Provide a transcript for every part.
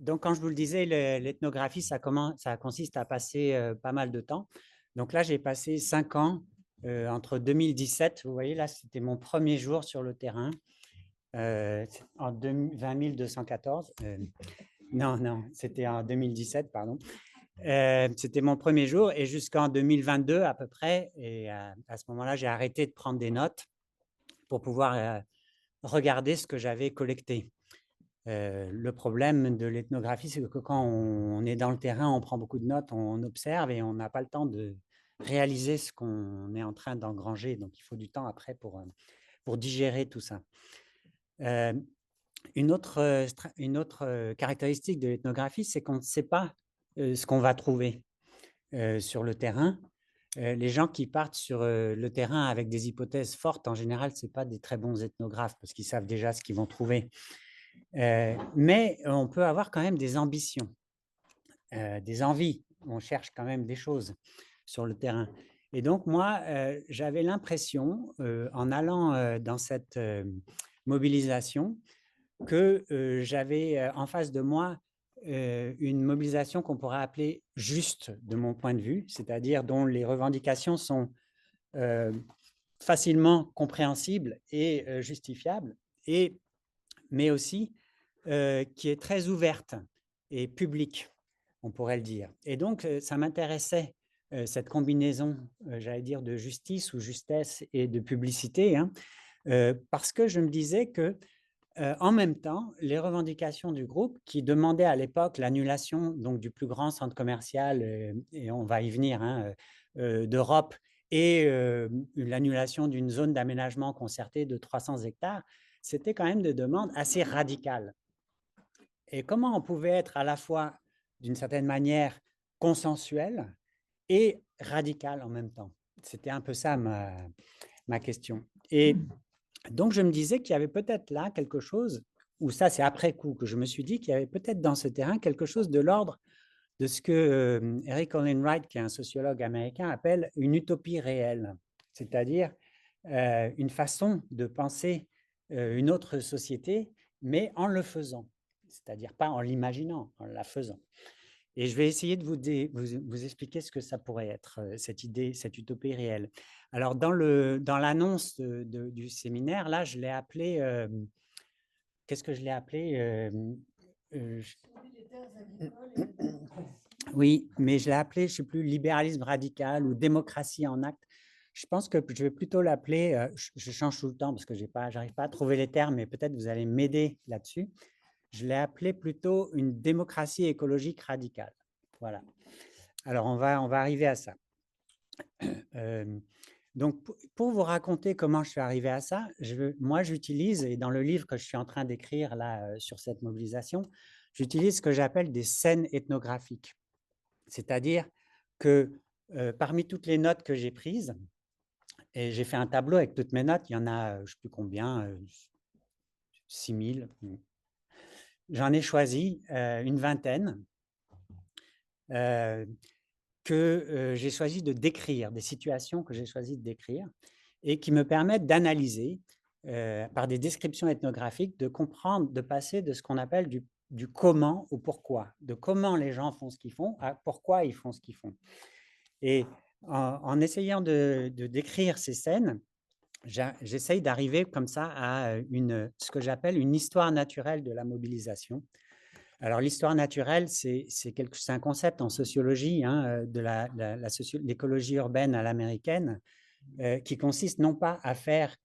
Donc, quand je vous le disais, l'ethnographie, ça consiste à passer pas mal de temps. Donc là, j'ai passé 5 ans entre 2017, vous voyez, là, c'était mon premier jour sur le terrain, en 20 214. Non, non, c'était en 2017, pardon. C'était mon premier jour et jusqu'en 2022 à peu près. Et à ce moment-là, j'ai arrêté de prendre des notes pour pouvoir regarder ce que j'avais collecté. Le problème de l'ethnographie, c'est que quand on est dans le terrain, on prend beaucoup de notes, on observe et on n'a pas le temps de réaliser ce qu'on est en train d'engranger. Donc, il faut du temps après pour digérer tout ça. Une autre caractéristique de l'ethnographie, c'est qu'on ne sait pas ce qu'on va trouver sur le terrain. Les gens qui partent sur le terrain avec des hypothèses fortes, en général, ce n'est pas des très bons ethnographes parce qu'ils savent déjà ce qu'ils vont trouver. Mais on peut avoir quand même des ambitions, des envies. On cherche quand même des choses sur le terrain. Et donc, moi, j'avais l'impression, en allant dans cette mobilisation, que j'avais en face de moi une mobilisation qu'on pourrait appeler juste de mon point de vue, c'est-à-dire dont les revendications sont facilement compréhensibles et justifiables, mais aussi qui est très ouverte et publique, on pourrait le dire. Et donc, ça m'intéressait, cette combinaison, j'allais dire, de justice ou justesse et de publicité, hein, parce que je me disais que en même temps, les revendications du groupe qui demandaient à l'époque l'annulation donc du plus grand centre commercial, et on va y venir, hein, d'Europe, et l'annulation d'une zone d'aménagement concerté de 300 hectares, c'était quand même des demandes assez radicales. Et comment on pouvait être à la fois, d'une certaine manière, consensuel et radical en même temps? C'était un peu ça ma question. Et donc, je me disais qu'il y avait peut-être là quelque chose, ou ça c'est après coup que je me suis dit qu'il y avait peut-être dans ce terrain quelque chose de l'ordre de ce que Eric Olin Wright, qui est un sociologue américain, appelle une utopie réelle, c'est-à-dire une façon de penser une autre société, mais en le faisant, c'est-à-dire pas en l'imaginant, en la faisant. Et je vais essayer de vous expliquer ce que ça pourrait être, cette idée, cette utopie réelle. Alors, dans l'annonce du séminaire, là, je l'ai appelé, qu'est-ce que je l'ai appelé Oui, mais je l'ai appelé, je ne sais plus, libéralisme radical ou démocratie en acte. Je pense que je vais plutôt l'appeler, je change tout le temps parce que je n'arrive pas à trouver les termes, mais peut-être vous allez m'aider là-dessus. Je l'ai appelé plutôt une démocratie écologique radicale. Voilà. Alors, on va arriver à ça. Donc, pour vous raconter comment je suis arrivé à ça, moi, j'utilise, et dans le livre que je suis en train d'écrire là sur cette mobilisation, j'utilise ce que j'appelle des scènes ethnographiques. C'est-à-dire que parmi toutes les notes que j'ai prises, et j'ai fait un tableau avec toutes mes notes, il y en a, je ne sais plus combien, 6000, j'en ai choisi une vingtaine que j'ai choisi de décrire, des situations que j'ai choisi de décrire et qui me permettent d'analyser par des descriptions ethnographiques, de comprendre, de passer de ce qu'on appelle du comment au pourquoi, de comment les gens font ce qu'ils font à pourquoi ils font ce qu'ils font. Et en essayant de décrire ces scènes, j'essaye d'arriver comme ça à ce que j'appelle une histoire naturelle de la mobilisation. Alors, l'histoire naturelle, c'est un concept en sociologie, hein, de l'écologie urbaine à l'américaine, qui consiste non pas à faire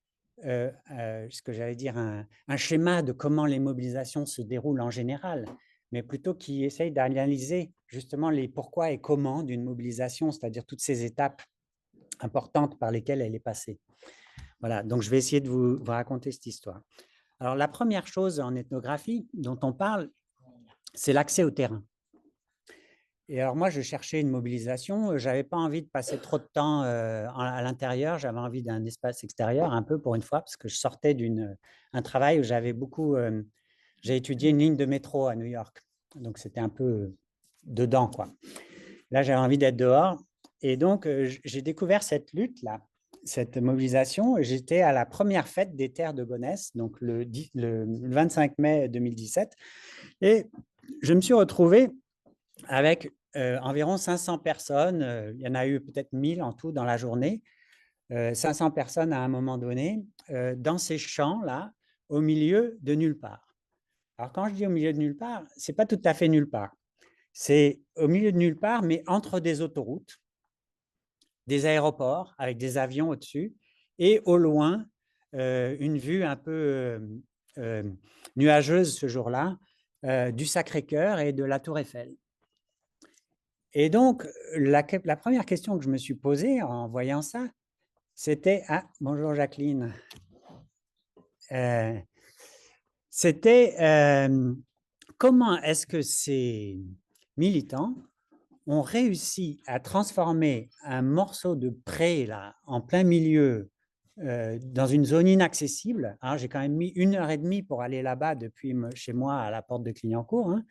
ce que j'allais dire un schéma de comment les mobilisations se déroulent en général, mais plutôt qui essaye d'analyser justement les pourquoi et comment d'une mobilisation, c'est-à-dire toutes ces étapes importantes par lesquelles elle est passée. Voilà, donc je vais essayer de vous raconter cette histoire. Alors, la première chose en ethnographie dont on parle, c'est l'accès au terrain. Et alors moi, je cherchais une mobilisation, je n'avais pas envie de passer trop de temps à l'intérieur, j'avais envie d'un espace extérieur un peu pour une fois, parce que je sortais d'un travail où j'avais j'ai étudié une ligne de métro à New York, donc c'était un peu dedans, quoi. Là, j'avais envie d'être dehors, et donc j'ai découvert cette lutte-là, cette mobilisation. J'étais à la première fête des Terres de Gonesse, donc le 25 mai 2017, et je me suis retrouvé avec environ 500 personnes. Il y en a eu peut-être 1000 en tout dans la journée. 500 personnes à un moment donné, dans ces champs-là, au milieu de nulle part. Alors, quand je dis au milieu de nulle part, ce n'est pas tout à fait nulle part. C'est au milieu de nulle part, mais entre des autoroutes, des aéroports avec des avions au-dessus, et au loin, une vue un peu nuageuse ce jour-là, du Sacré-Cœur et de la Tour Eiffel. Et donc, la première question que je me suis posée en voyant ça, c'était… Ah, bonjour Jacqueline. C'était comment est-ce que ces militants ont réussi à transformer un morceau de pré là, en plein milieu, dans une zone inaccessible. Alors, j'ai quand même mis 1h30 pour aller là-bas depuis chez moi à la porte de Clignancourt. Hein.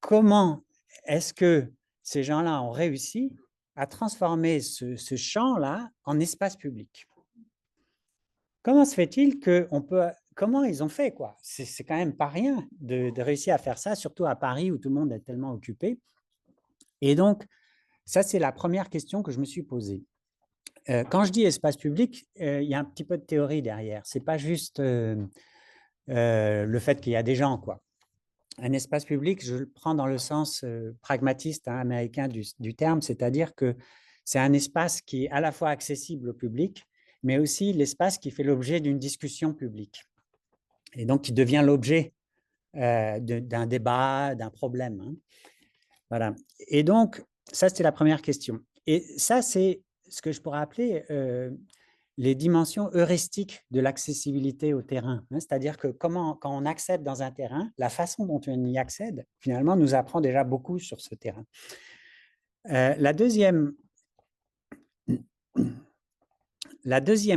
Comment est-ce que ces gens-là ont réussi à transformer ce champ-là en espace public? Comment se fait-il qu'on peut… Comment ils ont fait, quoi? C'est quand même pas rien de réussir à faire ça, surtout à Paris où tout le monde est tellement occupé. Et donc, ça, c'est la première question que je me suis posée. Quand je dis espace public, il y a un petit peu de théorie derrière. Ce n'est pas juste le fait qu'il y a des gens, quoi. Un espace public, je le prends dans le sens pragmatiste hein, américain du terme, c'est-à-dire que c'est un espace qui est à la fois accessible au public, mais aussi l'espace qui fait l'objet d'une discussion publique. Et donc, qui devient l'objet d'un débat, d'un problème. Hein. Voilà. Et donc, ça, c'était la première question. Et ça, c'est ce que je pourrais appeler les dimensions heuristiques de l'accessibilité au terrain. Hein. C'est-à-dire que quand on accède dans un terrain, la façon dont on y accède, finalement, nous apprend déjà beaucoup sur ce terrain. La deuxième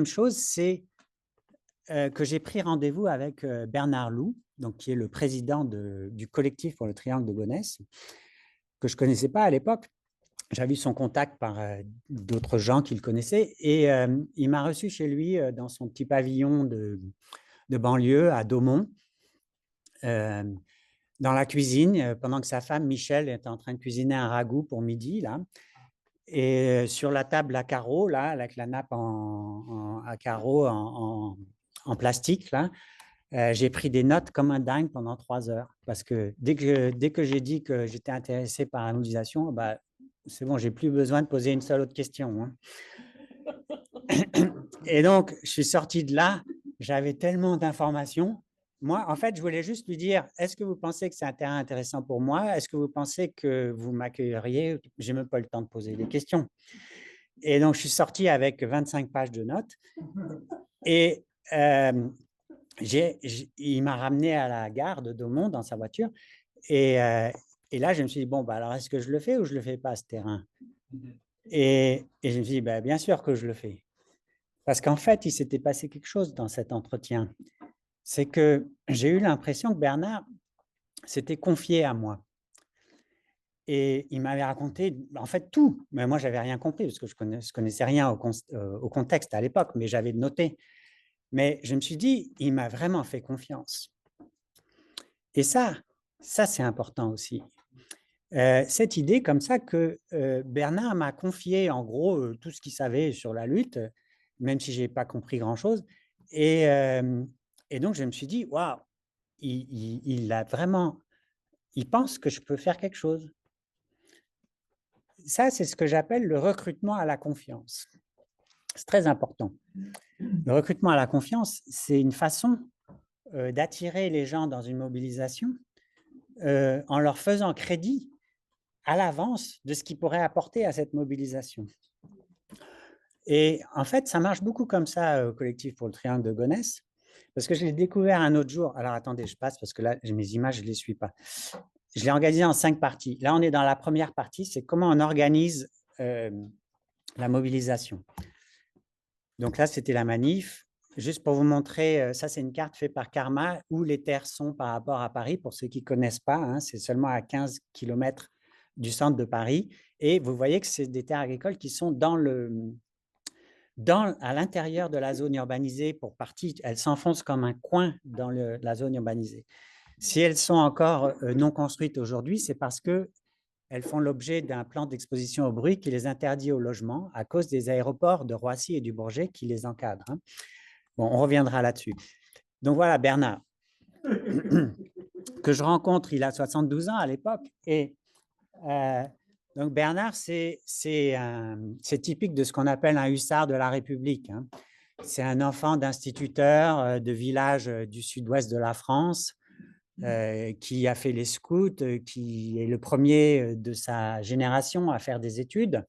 chose, c'est que j'ai pris rendez-vous avec Bernard Loup, donc, qui est le président du collectif pour le Triangle de Gonesse, que je ne connaissais pas à l'époque. J'avais eu son contact par d'autres gens qui le connaissaient et il m'a reçu chez lui dans son petit pavillon de banlieue à Daumont, dans la cuisine, pendant que sa femme Michel était en train de cuisiner un ragoût pour midi. Là. Et sur la table à carreaux, là, avec la nappe à carreaux en plastique, là, j'ai pris des notes comme un dingue pendant 3 heures. Parce que dès que j'ai dit que j'étais intéressé par la mobilisation, bah, c'est bon, j'ai plus besoin de poser une seule autre question. Hein. Et donc, je suis sorti de là, j'avais tellement d'informations. Moi, en fait, je voulais juste lui dire, est-ce que vous pensez que c'est un terrain intéressant pour moi? Est-ce que vous pensez que vous m'accueilleriez? Je n'ai même pas le temps de poser des questions. Et donc, je suis sorti avec 25 pages de notes. Et il m'a ramené à la gare de Daumont dans sa voiture. Et là, je me suis dit, bon, bah, alors est-ce que je le fais ou je ne le fais pas, ce terrain? Et je me suis dit, bah, bien sûr que je le fais. Parce qu'en fait, il s'était passé quelque chose dans cet entretien. C'est que j'ai eu l'impression que Bernard s'était confié à moi. Et il m'avait raconté, en fait, tout. Mais moi, je n'avais rien compris parce que je ne connaissais rien au contexte à l'époque, mais j'avais noté. Mais je me suis dit, il m'a vraiment fait confiance. Et ça c'est important aussi. Cette idée comme ça que Bernard m'a confié en gros tout ce qu'il savait sur la lutte, même si je n'ai pas compris grand-chose. Et donc, je me suis dit, waouh, il pense que je peux faire quelque chose. Ça, c'est ce que j'appelle le recrutement à la confiance. C'est très important. Le recrutement à la confiance, c'est une façon d'attirer les gens dans une mobilisation en leur faisant crédit à l'avance de ce qu'ils pourraient apporter à cette mobilisation. Et en fait, ça marche beaucoup comme ça au collectif pour le Triangle de Gonesse, parce que je l'ai découvert un autre jour. Alors, attendez, je passe parce que là, mes images, je ne les suis pas. Je l'ai organisé en 5 parties. Là, on est dans la première partie, c'est comment on organise la mobilisation. Donc là, c'était la manif. Juste pour vous montrer, ça, c'est une carte faite par Karma, où les terres sont par rapport à Paris. Pour ceux qui ne connaissent pas, hein, c'est seulement à 15 km du centre de Paris. Et vous voyez que c'est des terres agricoles qui sont à l'intérieur de la zone urbanisée pour partie. Elles s'enfoncent comme un coin dans la zone urbanisée. Si elles sont encore non construites aujourd'hui, c'est parce qu'elles font l'objet d'un plan d'exposition au bruit qui les interdit au logement à cause des aéroports de Roissy et du Bourget qui les encadrent. Bon, on reviendra là-dessus. Donc voilà, Bernard, que je rencontre, il a 72 ans à l'époque. Et donc Bernard, c'est typique de ce qu'on appelle un hussard de la République. C'est un enfant d'instituteur de village du sud-ouest de la France, qui a fait les scouts, qui est le premier de sa génération à faire des études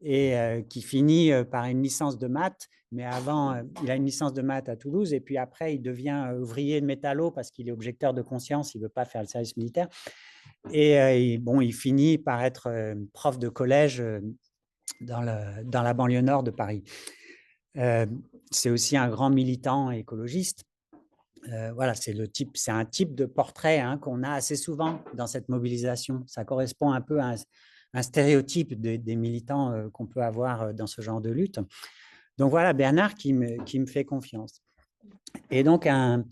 et qui finit par une licence de maths. Mais avant, il a une licence de maths à Toulouse et puis après, il devient ouvrier de métallo parce qu'il est objecteur de conscience, il ne veut pas faire le service militaire. Et bon, il finit par être prof de collège dans la banlieue nord de Paris. C'est aussi un grand militant écologiste. Voilà, c'est un type de portrait qu'on a assez souvent dans cette mobilisation. Ça correspond un peu à un stéréotype des militants qu'on peut avoir dans ce genre de lutte. Donc voilà, Bernard qui me fait confiance. Et donc un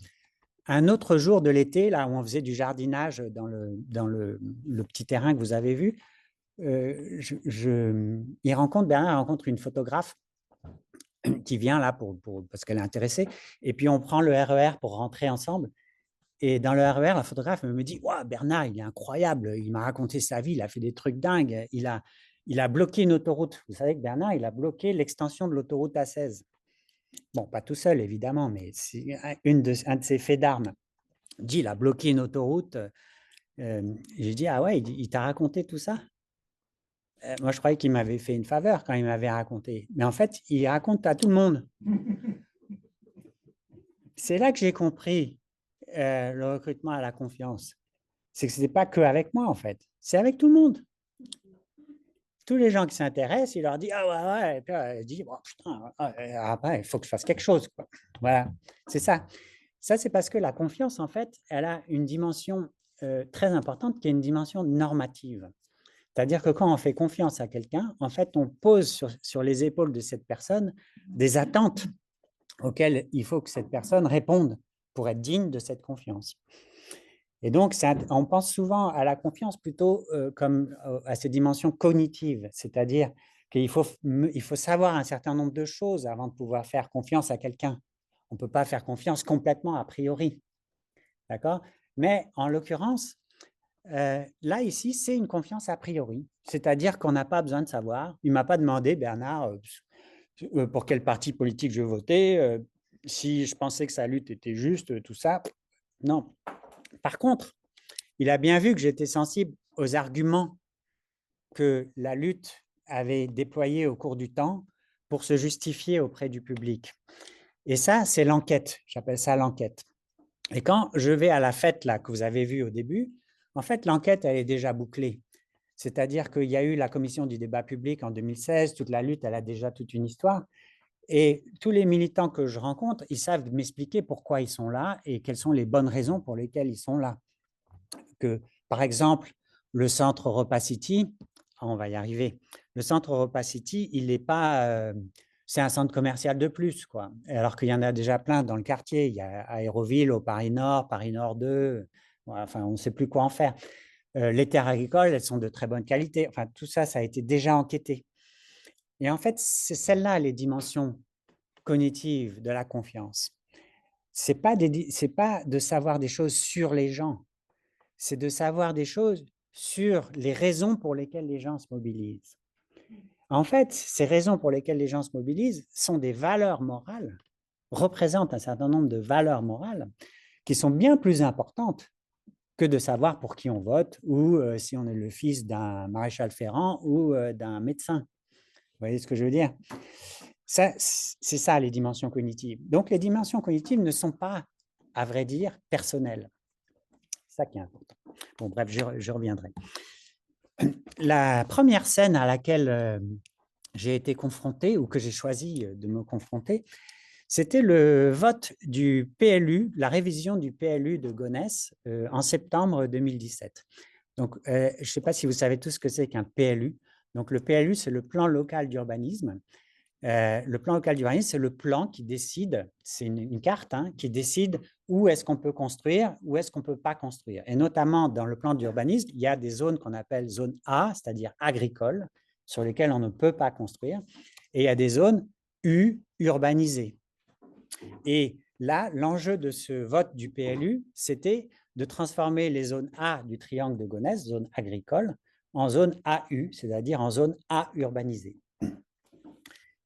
autre jour de l'été, là où on faisait du jardinage dans le petit terrain que vous avez vu, Bernard rencontre une photographe qui vient là parce qu'elle est intéressée. Et puis, on prend le RER pour rentrer ensemble. Et dans le RER, la photographe me dit « Wow, Bernard, il est incroyable, il m'a raconté sa vie, il a fait des trucs dingues, il a bloqué une autoroute. » Vous savez que Bernard, il a bloqué l'extension de l'autoroute A16. Bon, pas tout seul, évidemment, mais c'est un de ses faits d'armes. Il dit « Il a bloqué une autoroute. » J'ai dit « Ah ouais, il t'a raconté tout ça ?» Moi, je croyais qu'il m'avait fait une faveur quand il m'avait raconté. Mais en fait, il raconte à tout le monde. C'est là que j'ai compris le recrutement à la confiance. C'est que ce n'est pas qu'avec moi, en fait. C'est avec tout le monde. Tous les gens qui s'intéressent, il leur dit « Ah ouais, ouais. » Et puis, il dit oh, « Putain, après, il faut que je fasse quelque chose. » Quoi. Voilà, c'est ça. Ça, c'est parce que la confiance, en fait, elle a une dimension très importante qui est une dimension normative. C'est-à-dire que quand on fait confiance à quelqu'un, en fait, on pose sur les épaules de cette personne des attentes auxquelles il faut que cette personne réponde pour être digne de cette confiance. Et donc, on pense souvent à la confiance plutôt comme à ces dimensions cognitives, c'est-à-dire qu'il faut savoir un certain nombre de choses avant de pouvoir faire confiance à quelqu'un. On ne peut pas faire confiance complètement a priori. D'accord ? Mais en l'occurrence, là, ici, c'est une confiance a priori, c'est-à-dire qu'on n'a pas besoin de savoir. Il ne m'a pas demandé, Bernard, pour quel parti politique je votais, si je pensais que sa lutte était juste, tout ça. Non. Par contre, il a bien vu que j'étais sensible aux arguments que la lutte avait déployés au cours du temps pour se justifier auprès du public. Et ça, c'est l'enquête. J'appelle ça l'enquête. Et quand je vais à la fête là, que vous avez vue au début, en fait, l'enquête, elle est déjà bouclée. C'est-à-dire qu'il y a eu la commission du débat public en 2016, toute la lutte, elle a déjà toute une histoire. Et tous les militants que je rencontre, ils savent m'expliquer pourquoi ils sont là et quelles sont les bonnes raisons pour lesquelles ils sont là. Que, par exemple, le centre Europa City, on va y arriver, le centre Europa City, il n'est pas... c'est un centre commercial de plus, quoi. Alors qu'il y en a déjà plein dans le quartier. Il y a Aéroville au Paris Nord 2, enfin, on ne sait plus quoi en faire. Les terres agricoles, elles sont de très bonne qualité. Enfin, tout ça, ça a été déjà enquêté. Et en fait, c'est celle-là, les dimensions cognitives de la confiance. Ce n'est pas de savoir des choses sur les gens, c'est de savoir des choses sur les raisons pour lesquelles les gens se mobilisent. En fait, ces raisons pour lesquelles les gens se mobilisent sont des valeurs morales, représentent un certain nombre de valeurs morales qui sont bien plus importantes que de savoir pour qui on vote ou si on est le fils d'un maréchal ferrant ou d'un médecin. Vous voyez ce que je veux dire ? C'est ça, les dimensions cognitives. Donc, les dimensions cognitives ne sont pas, à vrai dire, personnelles. C'est ça qui est important. Bon, bref, je reviendrai. La première scène à laquelle j'ai été confronté ou que j'ai choisi de me confronter, c'était le vote du PLU, la révision du PLU de Gonesse en septembre 2017. Donc, je ne sais pas si vous savez tous ce que c'est qu'un PLU. Donc, le PLU, c'est le plan local d'urbanisme. Le plan local d'urbanisme, c'est le plan qui décide, c'est une carte hein, qui décide où est-ce qu'on peut construire, où est-ce qu'on ne peut pas construire. Et notamment, dans le plan d'urbanisme, il y a des zones qu'on appelle zone A, c'est-à-dire agricoles, sur lesquelles on ne peut pas construire. Et il y a des zones U, urbanisées. Et là, l'enjeu de ce vote du PLU, c'était de transformer les zones A du triangle de Gonesse, zone agricole, en zone AU, c'est-à-dire en zone A urbanisée.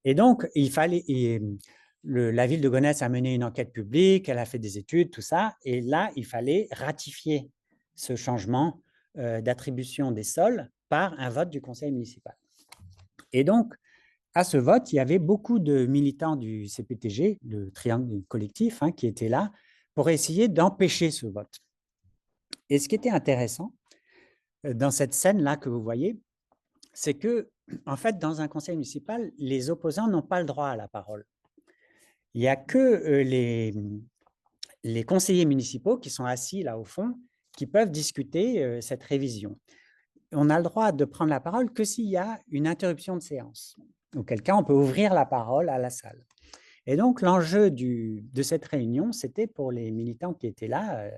Et donc, il fallait, la ville de Gonesse a mené une enquête publique, elle a fait des études, tout ça, et là, il fallait ratifier ce changement d'attribution des sols par un vote du conseil municipal. Et donc, à ce vote, il y avait beaucoup de militants du CPTG, le triangle collectif, hein, qui étaient là pour essayer d'empêcher ce vote. Et ce qui était intéressant dans cette scène-là que vous voyez, c'est que, en fait, dans un conseil municipal, les opposants n'ont pas le droit à la parole. Il n'y a que les conseillers municipaux qui sont assis là au fond, qui peuvent discuter cette révision. On a le droit de prendre la parole que s'il y a une interruption de séance. Auquel cas, on peut ouvrir la parole à la salle. Et donc, l'enjeu de cette réunion, c'était pour les militants qui étaient là,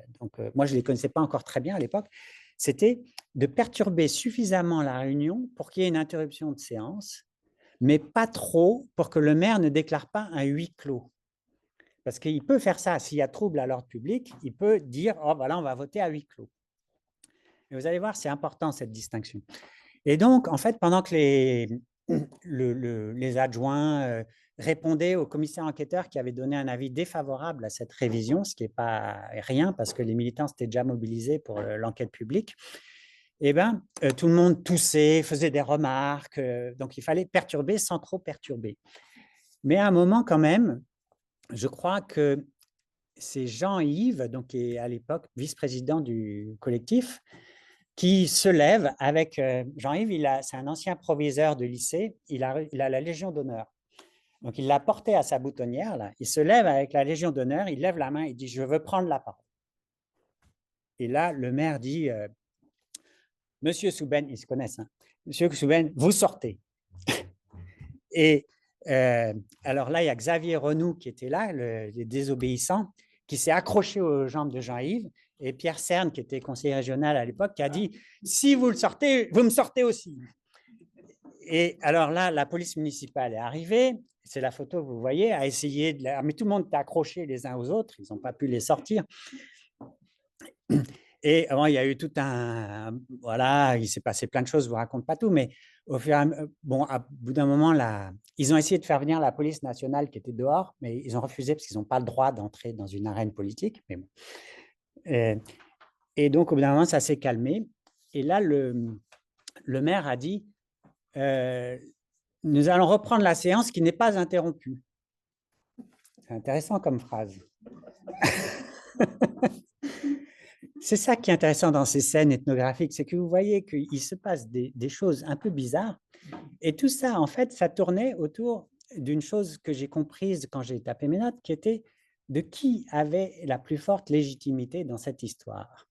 moi, je ne les connaissais pas encore très bien à l'époque, c'était de perturber suffisamment la réunion pour qu'il y ait une interruption de séance, mais pas trop pour que le maire ne déclare pas un huis clos. Parce qu'il peut faire ça, s'il y a trouble à l'ordre public, il peut dire « Oh, voilà, on va voter à huis clos ». Et vous allez voir, c'est important cette distinction. Et donc, en fait, pendant que les adjoints répondaient au commissaire enquêteur qui avait donné un avis défavorable à cette révision, ce qui n'est pas rien parce que les militants s'étaient déjà mobilisés pour l'enquête publique, eh ben, tout le monde toussait, faisait des remarques, donc il fallait perturber sans trop perturber. Mais à un moment quand même, je crois que c'est Jean-Yves, donc qui est à l'époque vice-président du collectif, qui se lève avec Jean-Yves, c'est un ancien proviseur de lycée, il a la Légion d'honneur. Donc, il l'a porté à sa boutonnière, là. Il se lève avec la Légion d'honneur, il lève la main, il dit « Je veux prendre la parole ». Et là, le maire dit « Monsieur Souben », ils se connaissent, hein, « Monsieur Souben, vous sortez ». Et alors là, il y a Xavier Renou qui était là, les désobéissants, qui s'est accroché aux jambes de Jean-Yves, et Pierre Cerne, qui était conseiller régional à l'époque, qui a dit « Si vous le sortez, vous me sortez aussi ». Et alors là, la police municipale est arrivée, c'est la photo que vous voyez, a essayé de mais tout le monde était accroché les uns aux autres, ils n'ont pas pu les sortir. Et bon, il y a eu tout un... Voilà, il s'est passé plein de choses, je ne vous raconte pas tout, mais au fur et à mesure, bon, à bout d'un moment, là, ils ont essayé de faire venir la police nationale qui était dehors, mais ils ont refusé parce qu'ils n'ont pas le droit d'entrer dans une arène politique. Mais bon. Et donc, au bout d'un moment, ça s'est calmé. Et là, le maire a dit nous allons reprendre la séance qui n'est pas interrompue. C'est intéressant comme phrase. C'est ça qui est intéressant dans ces scènes ethnographiques, c'est que vous voyez qu'il se passe des choses un peu bizarres. Et tout ça, en fait, ça tournait autour d'une chose que j'ai comprise quand j'ai tapé mes notes, qui était de qui avait la plus forte légitimité dans cette histoire.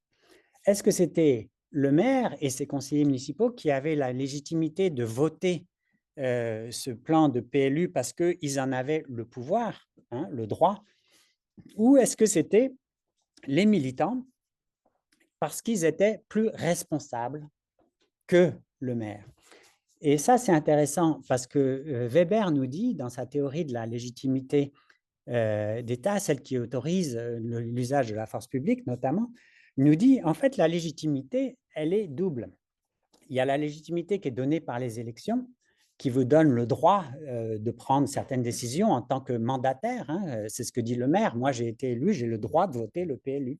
Est-ce que c'était le maire et ses conseillers municipaux qui avaient la légitimité de voter ce plan de PLU parce qu'ils en avaient le pouvoir, hein, le droit, ou est-ce que c'était les militants parce qu'ils étaient plus responsables que le maire? Et ça, c'est intéressant parce que Weber nous dit, dans sa théorie de la légitimité d'État, celle qui autorise l'usage de la force publique notamment, nous dit, en fait, la légitimité, elle est double. Il y a la légitimité qui est donnée par les élections, qui vous donne le droit de prendre certaines décisions en tant que mandataire. Hein, c'est ce que dit le maire. Moi, j'ai été élu, j'ai le droit de voter le PLU.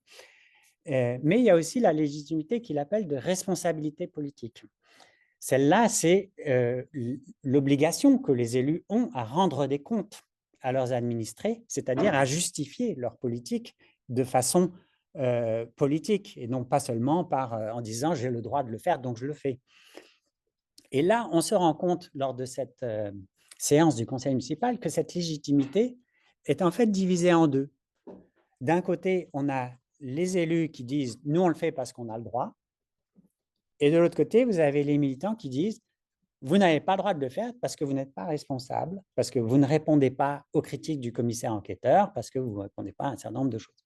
Mais il y a aussi la légitimité qu'il appelle de responsabilité politique. Celle-là, c'est l'obligation que les élus ont à rendre des comptes à leurs administrés, c'est-à-dire à justifier leur politique de façon politique et non pas seulement en disant « j'ai le droit de le faire, donc je le fais ». Et là, on se rend compte lors de cette séance du conseil municipal que cette légitimité est en fait divisée en deux. D'un côté, on a les élus qui disent « nous, on le fait parce qu'on a le droit ». Et de l'autre côté, vous avez les militants qui disent vous n'avez pas le droit de le faire parce que vous n'êtes pas responsable, parce que vous ne répondez pas aux critiques du commissaire enquêteur, parce que vous ne répondez pas à un certain nombre de choses.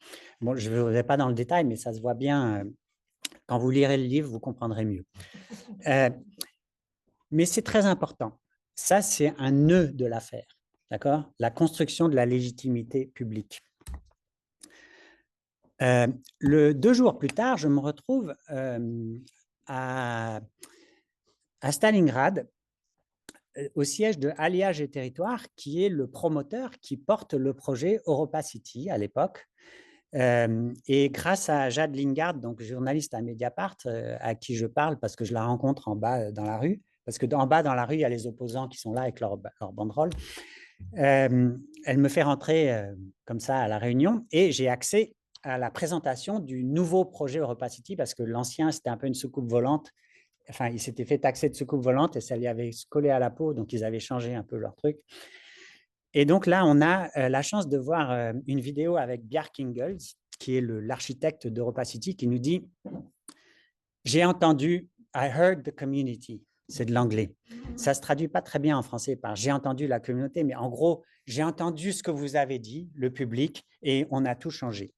Bon, je ne vais pas dans le détail, mais ça se voit bien. Quand vous lirez le livre, vous comprendrez mieux. Mais c'est très important. Ça, c'est un nœud de l'affaire. D'accord? La construction de la légitimité publique. 2 jours plus tard, je me retrouve à Stalingrad, au siège de Alliage et Territoire, qui est le promoteur qui porte le projet Europa City à l'époque. Et grâce à Jade Lingard, donc journaliste à Mediapart, à qui je parle parce que je la rencontre en bas dans la rue, parce que en bas dans la rue, il y a les opposants qui sont là avec leur banderole. Elle me fait rentrer comme ça à la réunion et j'ai accès à la présentation du nouveau projet Europa City parce que l'ancien, c'était un peu une soucoupe volante. Enfin, il s'était fait taxer de soucoupe volante et ça lui avait collé à la peau, donc ils avaient changé un peu leur truc. Et donc là, on a la chance de voir une vidéo avec Bjarke Ingels, qui est l'architecte d'Europa City, qui nous dit « J'ai entendu, I heard the community ». C'est de l'anglais. Ça ne se traduit pas très bien en français par « j'ai entendu la communauté », mais en gros, j'ai entendu ce que vous avez dit, le public, et on a tout changé.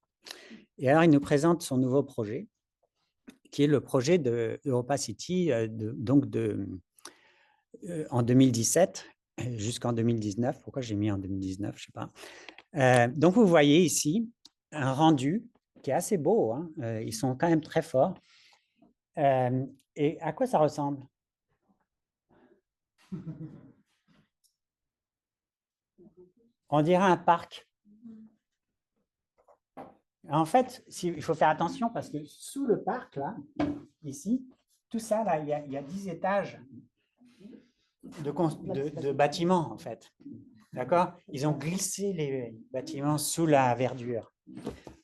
Et alors, il nous présente son nouveau projet, qui est le projet d'Europa City, en 2017 jusqu'en 2019. Pourquoi j'ai mis en 2019? Je ne sais pas. Donc, vous voyez ici un rendu qui est assez beau. Hein. Ils sont quand même très forts. Et à quoi ça ressemble? On dirait un parc. En fait, il faut faire attention parce que sous le parc, là, ici, tout ça, là, il y a 10 étages de bâtiments, en fait. D'accord? Ils ont glissé les bâtiments sous la verdure.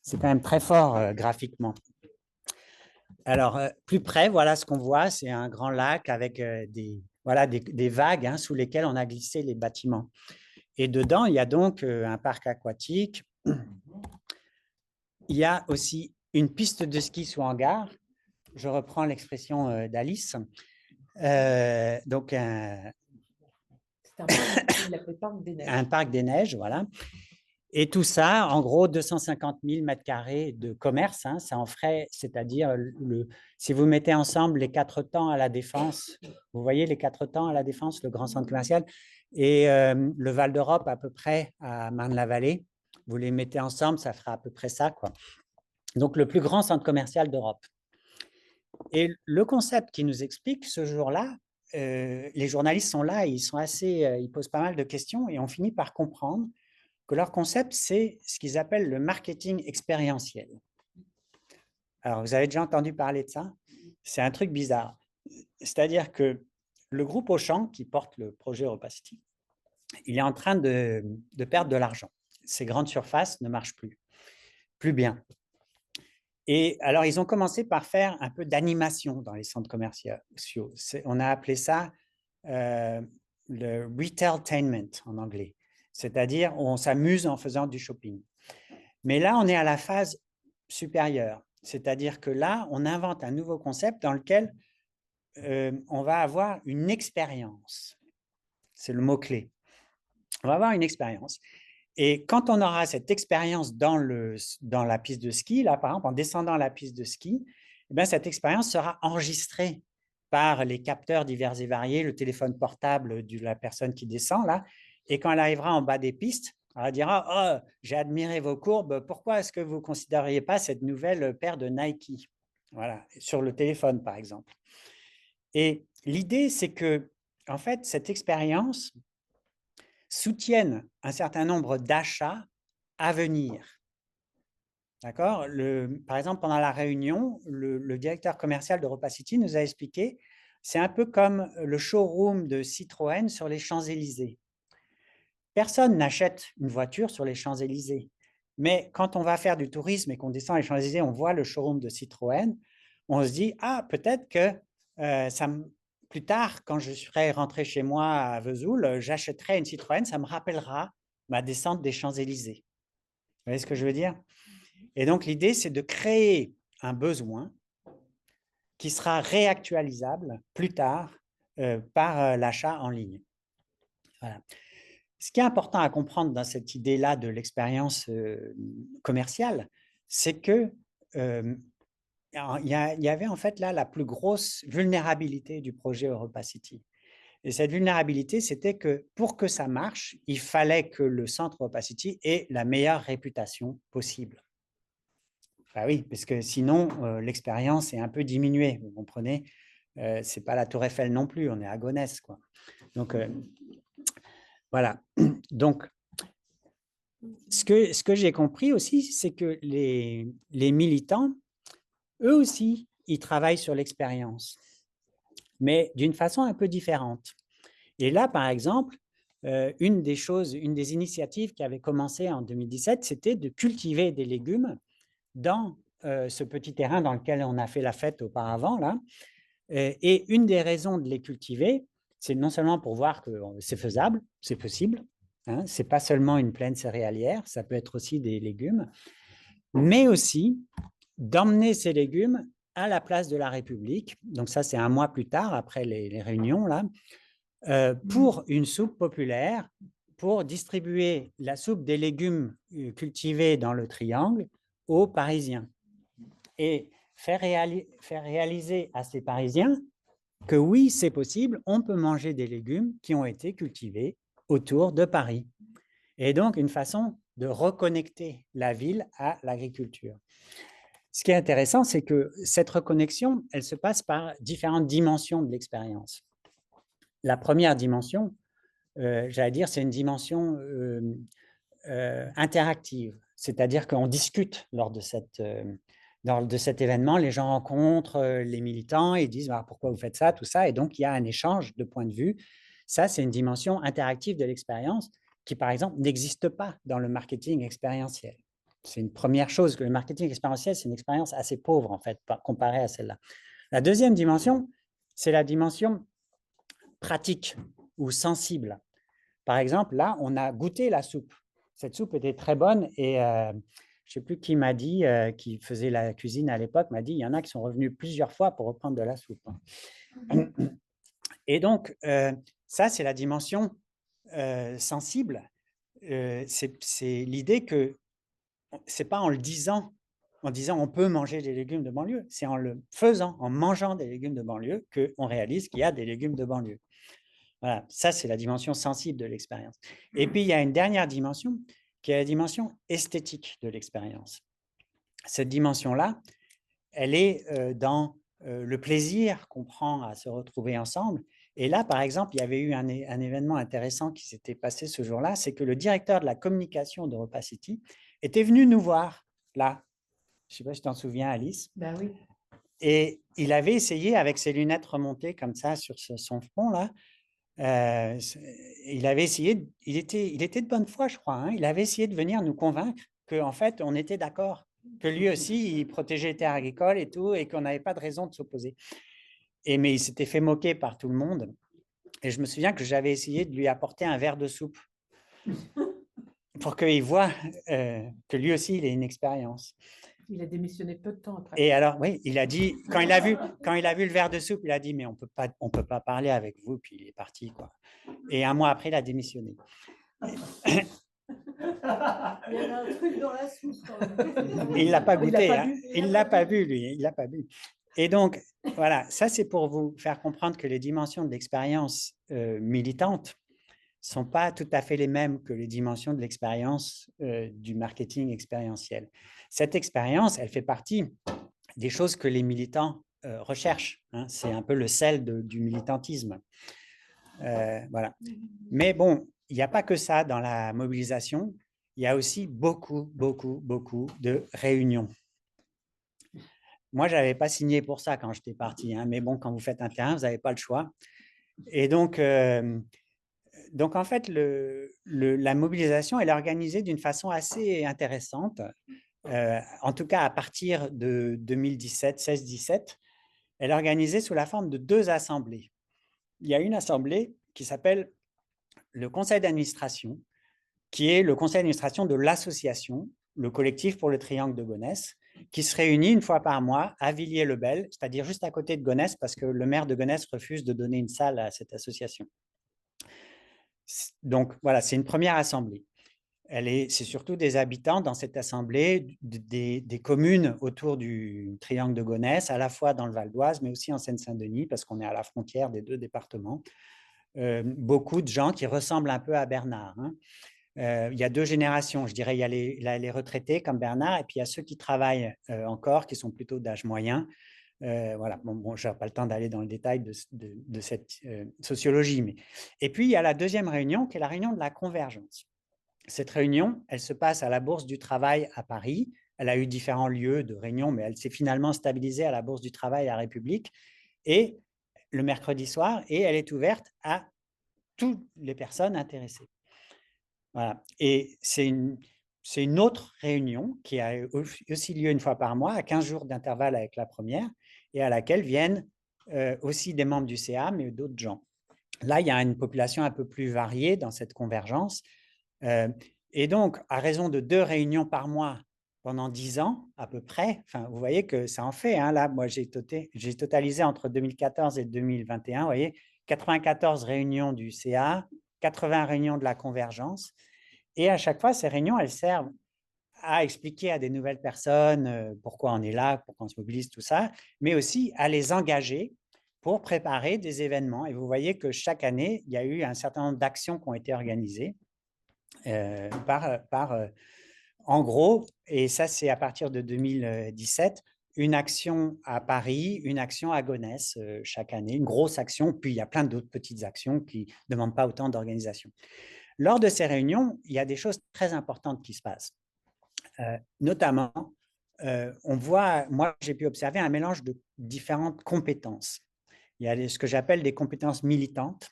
C'est quand même très fort graphiquement. Alors, plus près, voilà ce qu'on voit, c'est un grand lac avec des vagues hein, sous lesquelles on a glissé les bâtiments. Et dedans, il y a donc un parc aquatique. Il y a aussi une piste de ski sous hangar. Je reprends l'expression d'Alice. Donc, un parc des neiges, voilà. Et tout ça, en gros, 250 000 mètres carrés de commerce, hein, ça en ferait, c'est-à-dire, si vous mettez ensemble les 4 temps à la Défense, vous voyez les 4 temps à la Défense, le grand centre commercial, et le Val d'Europe à peu près à Marne-la-Vallée, vous les mettez ensemble, ça fera à peu près ça, quoi. Donc, le plus grand centre commercial d'Europe. Et le concept qui nous explique ce jour-là, les journalistes sont là, et ils posent pas mal de questions, et on finit par comprendre que leur concept, c'est ce qu'ils appellent le marketing expérientiel. Alors, vous avez déjà entendu parler de ça? C'est un truc bizarre. C'est-à-dire que le groupe Auchan, qui porte le projet Europa City, il est en train de perdre de l'argent. Ces grandes surfaces ne marchent plus bien. Et alors, ils ont commencé par faire un peu d'animation dans les centres commerciaux. On a appelé ça le retailtainment en anglais. C'est-à-dire on s'amuse en faisant du shopping. Mais là, on est à la phase supérieure. C'est-à-dire que là, on invente un nouveau concept dans lequel on va avoir une expérience. C'est le mot-clé. On va avoir une expérience. Et quand on aura cette expérience dans la piste de ski, là, par exemple, en descendant la piste de ski, eh bien, cette expérience sera enregistrée par les capteurs divers et variés, le téléphone portable de la personne qui descend, là. Et quand elle arrivera en bas des pistes, elle dira « Oh, j'ai admiré vos courbes, pourquoi est-ce que vous ne considériez pas cette nouvelle paire de Nike ?» Voilà, sur le téléphone, par exemple. Et l'idée, c'est que, en fait, cette expérience soutienne un certain nombre d'achats à venir. D'accord? Par exemple, pendant la réunion, le directeur commercial d'Europa City nous a expliqué, c'est un peu comme le showroom de Citroën sur les Champs-Élysées. Personne n'achète une voiture sur les Champs-Élysées. Mais quand on va faire du tourisme et qu'on descend les Champs-Élysées, on voit le showroom de Citroën, on se dit, ah, peut-être que plus tard, quand je serai rentré chez moi à Vesoul, j'achèterai une Citroën, ça me rappellera ma descente des Champs-Élysées. Vous voyez ce que je veux dire? Et donc, l'idée, c'est de créer un besoin qui sera réactualisable plus tard par l'achat en ligne. Voilà. Ce qui est important à comprendre dans cette idée-là de l'expérience commerciale, c'est que il y avait en fait là la plus grosse vulnérabilité du projet EuropaCity. Et cette vulnérabilité, c'était que pour que ça marche, il fallait que le centre EuropaCity ait la meilleure réputation possible. Ben oui, parce que sinon, l'expérience est un peu diminuée, vous comprenez. Ce n'est pas la Tour Eiffel non plus, on est à Gonesse, quoi. Donc, voilà. Donc, ce que j'ai compris aussi, c'est que les militants, eux aussi, ils travaillent sur l'expérience, mais d'une façon un peu différente. Et là, par exemple, une des initiatives qui avait commencé en 2017, c'était de cultiver des légumes dans ce petit terrain dans lequel on a fait la fête auparavant, là. Et une des raisons de les cultiver, c'est non seulement pour voir que c'est faisable, c'est possible, hein, ce n'est pas seulement une plaine céréalière, ça peut être aussi des légumes, mais aussi d'emmener ces légumes à la place de la République. Donc ça, c'est un mois plus tard, après les réunions, là, pour une soupe populaire, pour distribuer la soupe des légumes cultivés dans le Triangle aux Parisiens. Et faire réaliser à ces Parisiens que oui, c'est possible, on peut manger des légumes qui ont été cultivés autour de Paris. Et donc, une façon de reconnecter la ville à l'agriculture. Ce qui est intéressant, c'est que cette reconnexion, elle se passe par différentes dimensions de l'expérience. La première dimension, j'allais dire, c'est une dimension interactive, c'est-à-dire qu'on discute lors de cet événement, les gens rencontrent les militants et disent ah, pourquoi vous faites ça, tout ça, et donc il y a un échange de points de vue. Ça, c'est une dimension interactive de l'expérience qui, par exemple, n'existe pas dans le marketing expérientiel. C'est une première chose, que le marketing expérientiel, c'est une expérience assez pauvre, en fait, comparée à celle-là. La deuxième dimension, c'est la dimension pratique ou sensible. Par exemple, là, on a goûté la soupe. Cette soupe était très bonne et je ne sais plus qui m'a dit, qui faisait la cuisine à l'époque, m'a dit, il y en a qui sont revenus plusieurs fois pour reprendre de la soupe. Et donc, ça, c'est la dimension sensible. C'est l'idée que ce n'est pas en le disant, on peut manger des légumes de banlieue, c'est en le faisant, en mangeant des légumes de banlieue, qu'on réalise qu'il y a des légumes de banlieue. Voilà, ça, c'est la dimension sensible de l'expérience. Et puis, il y a une dernière dimension qui est la dimension esthétique de l'expérience. Cette dimension-là, elle est dans le plaisir qu'on prend à se retrouver ensemble. Et là, par exemple, il y avait eu un événement intéressant qui s'était passé ce jour-là, c'est que le directeur de la communication d'EuropaCity était venu nous voir, là. Je ne sais pas si tu t'en souviens, Alice. Ben oui. Et il avait essayé, avec ses lunettes remontées comme ça sur son front, là, il avait essayé, il était de bonne foi, je crois, hein, il avait essayé de venir nous convaincre qu'en fait, on était d'accord, que lui aussi, il protégeait les terres agricoles et tout, et qu'on n'avait pas de raison de s'opposer. Mais il s'était fait moquer par tout le monde. Et je me souviens que j'avais essayé de lui apporter un verre de soupe pour qu'il voit que lui aussi, il a une expérience. Il a démissionné peu de temps après. Et alors, oui, il a dit, quand il a vu le verre de soupe, il a dit, mais on peut pas parler avec vous, puis il est parti, quoi. Et un mois après, il a démissionné. Il y avait un truc dans la soupe. Il ne l'a pas goûté, il ne l'a pas vu, lui, il ne l'a pas vu. Et donc, voilà, ça c'est pour vous faire comprendre que les dimensions de l'expérience militante ne sont pas tout à fait les mêmes que les dimensions de l'expérience du marketing expérientiel. Cette expérience, elle fait partie des choses que les militants recherchent, hein. C'est un peu le sel du militantisme. Voilà. Mais bon, il n'y a pas que ça dans la mobilisation, il y a aussi beaucoup de réunions. Moi, je n'avais pas signé pour ça quand j'étais parti, hein, mais bon, quand vous faites un terrain, vous n'avez pas le choix. Et donc en fait, la mobilisation, elle est organisée d'une façon assez intéressante. En tout cas, à partir de 2017, 16-17, elle est organisée sous la forme de 2 assemblées. Il y a une assemblée qui s'appelle le conseil d'administration, qui est le conseil d'administration de l'association, le collectif pour le Triangle de Gonesse, qui se réunit une fois par mois à Villiers-le-Bel, c'est-à-dire juste à côté de Gonesse, parce que le maire de Gonesse refuse de donner une salle à cette association. Donc voilà, c'est une première assemblée. C'est surtout des habitants dans cette assemblée des communes autour du triangle de Gonesse, à la fois dans le Val d'Oise, mais aussi en Seine-Saint-Denis, parce qu'on est à la frontière des deux départements. Beaucoup de gens qui ressemblent un peu à Bernard. Hein. Il y a deux générations, je dirais. Il y a les retraités comme Bernard, et puis il y a ceux qui travaillent encore, qui sont plutôt d'âge moyen. Voilà, bon, je n'ai pas le temps d'aller dans le détail de cette sociologie. Mais... Et puis, il y a la deuxième réunion, qui est la réunion de la convergence. Cette réunion, elle se passe à la Bourse du Travail à Paris. Elle a eu différents lieux de réunion, mais elle s'est finalement stabilisée à la Bourse du Travail à République, et le mercredi soir, et elle est ouverte à toutes les personnes intéressées. Voilà. Et c'est une autre réunion qui a aussi lieu une fois par mois, à 15 jours d'intervalle avec la première, et à laquelle viennent aussi des membres du CA, mais d'autres gens. Là, il y a une population un peu plus variée dans cette convergence. Et donc, à raison de 2 réunions par mois pendant 10 ans à peu près, enfin, vous voyez que ça en fait. Hein, là, moi, j'ai totalisé entre 2014 et 2021, vous voyez, 94 réunions du CA, 80 réunions de la convergence. Et à chaque fois, ces réunions, elles servent à expliquer à des nouvelles personnes pourquoi on est là, pourquoi on se mobilise, tout ça, mais aussi à les engager pour préparer des événements. Et vous voyez que chaque année, il y a eu un certain nombre d'actions qui ont été organisées en gros, et ça c'est à partir de 2017, une action à Paris, une action à Gonesse chaque année, une grosse action, puis il y a plein d'autres petites actions qui ne demandent pas autant d'organisation. Lors de ces réunions, il y a des choses très importantes qui se passent. Notamment, on voit, moi j'ai pu observer un mélange de différentes compétences. Il y a ce que j'appelle des compétences militantes.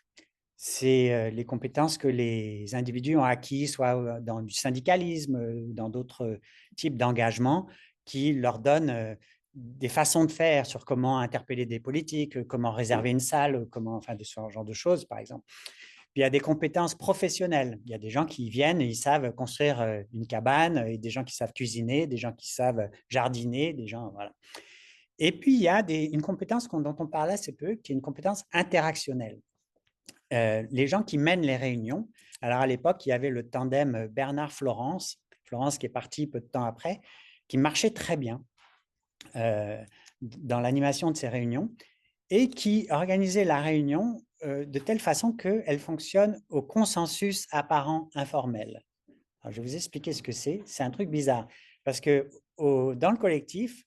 C'est les compétences que les individus ont acquises, soit dans du syndicalisme, dans d'autres types d'engagement, qui leur donnent des façons de faire sur comment interpeller des politiques, comment réserver une salle, comment, enfin, de ce genre de choses, par exemple. Puis il y a des compétences professionnelles. Il y a des gens qui viennent et ils savent construire une cabane, et des gens qui savent cuisiner, des gens qui savent jardiner, des gens, voilà. Et puis, il y a une compétence dont on parle assez peu, qui est une compétence interactionnelle. Les gens qui mènent les réunions, alors à l'époque, il y avait le tandem Bernard-Florence, Florence qui est partie peu de temps après, qui marchait très bien dans l'animation de ces réunions et qui organisait la réunion de telle façon qu'elle fonctionne au consensus apparent informel. Alors, je vais vous expliquer ce que c'est. C'est un truc bizarre parce que dans le collectif,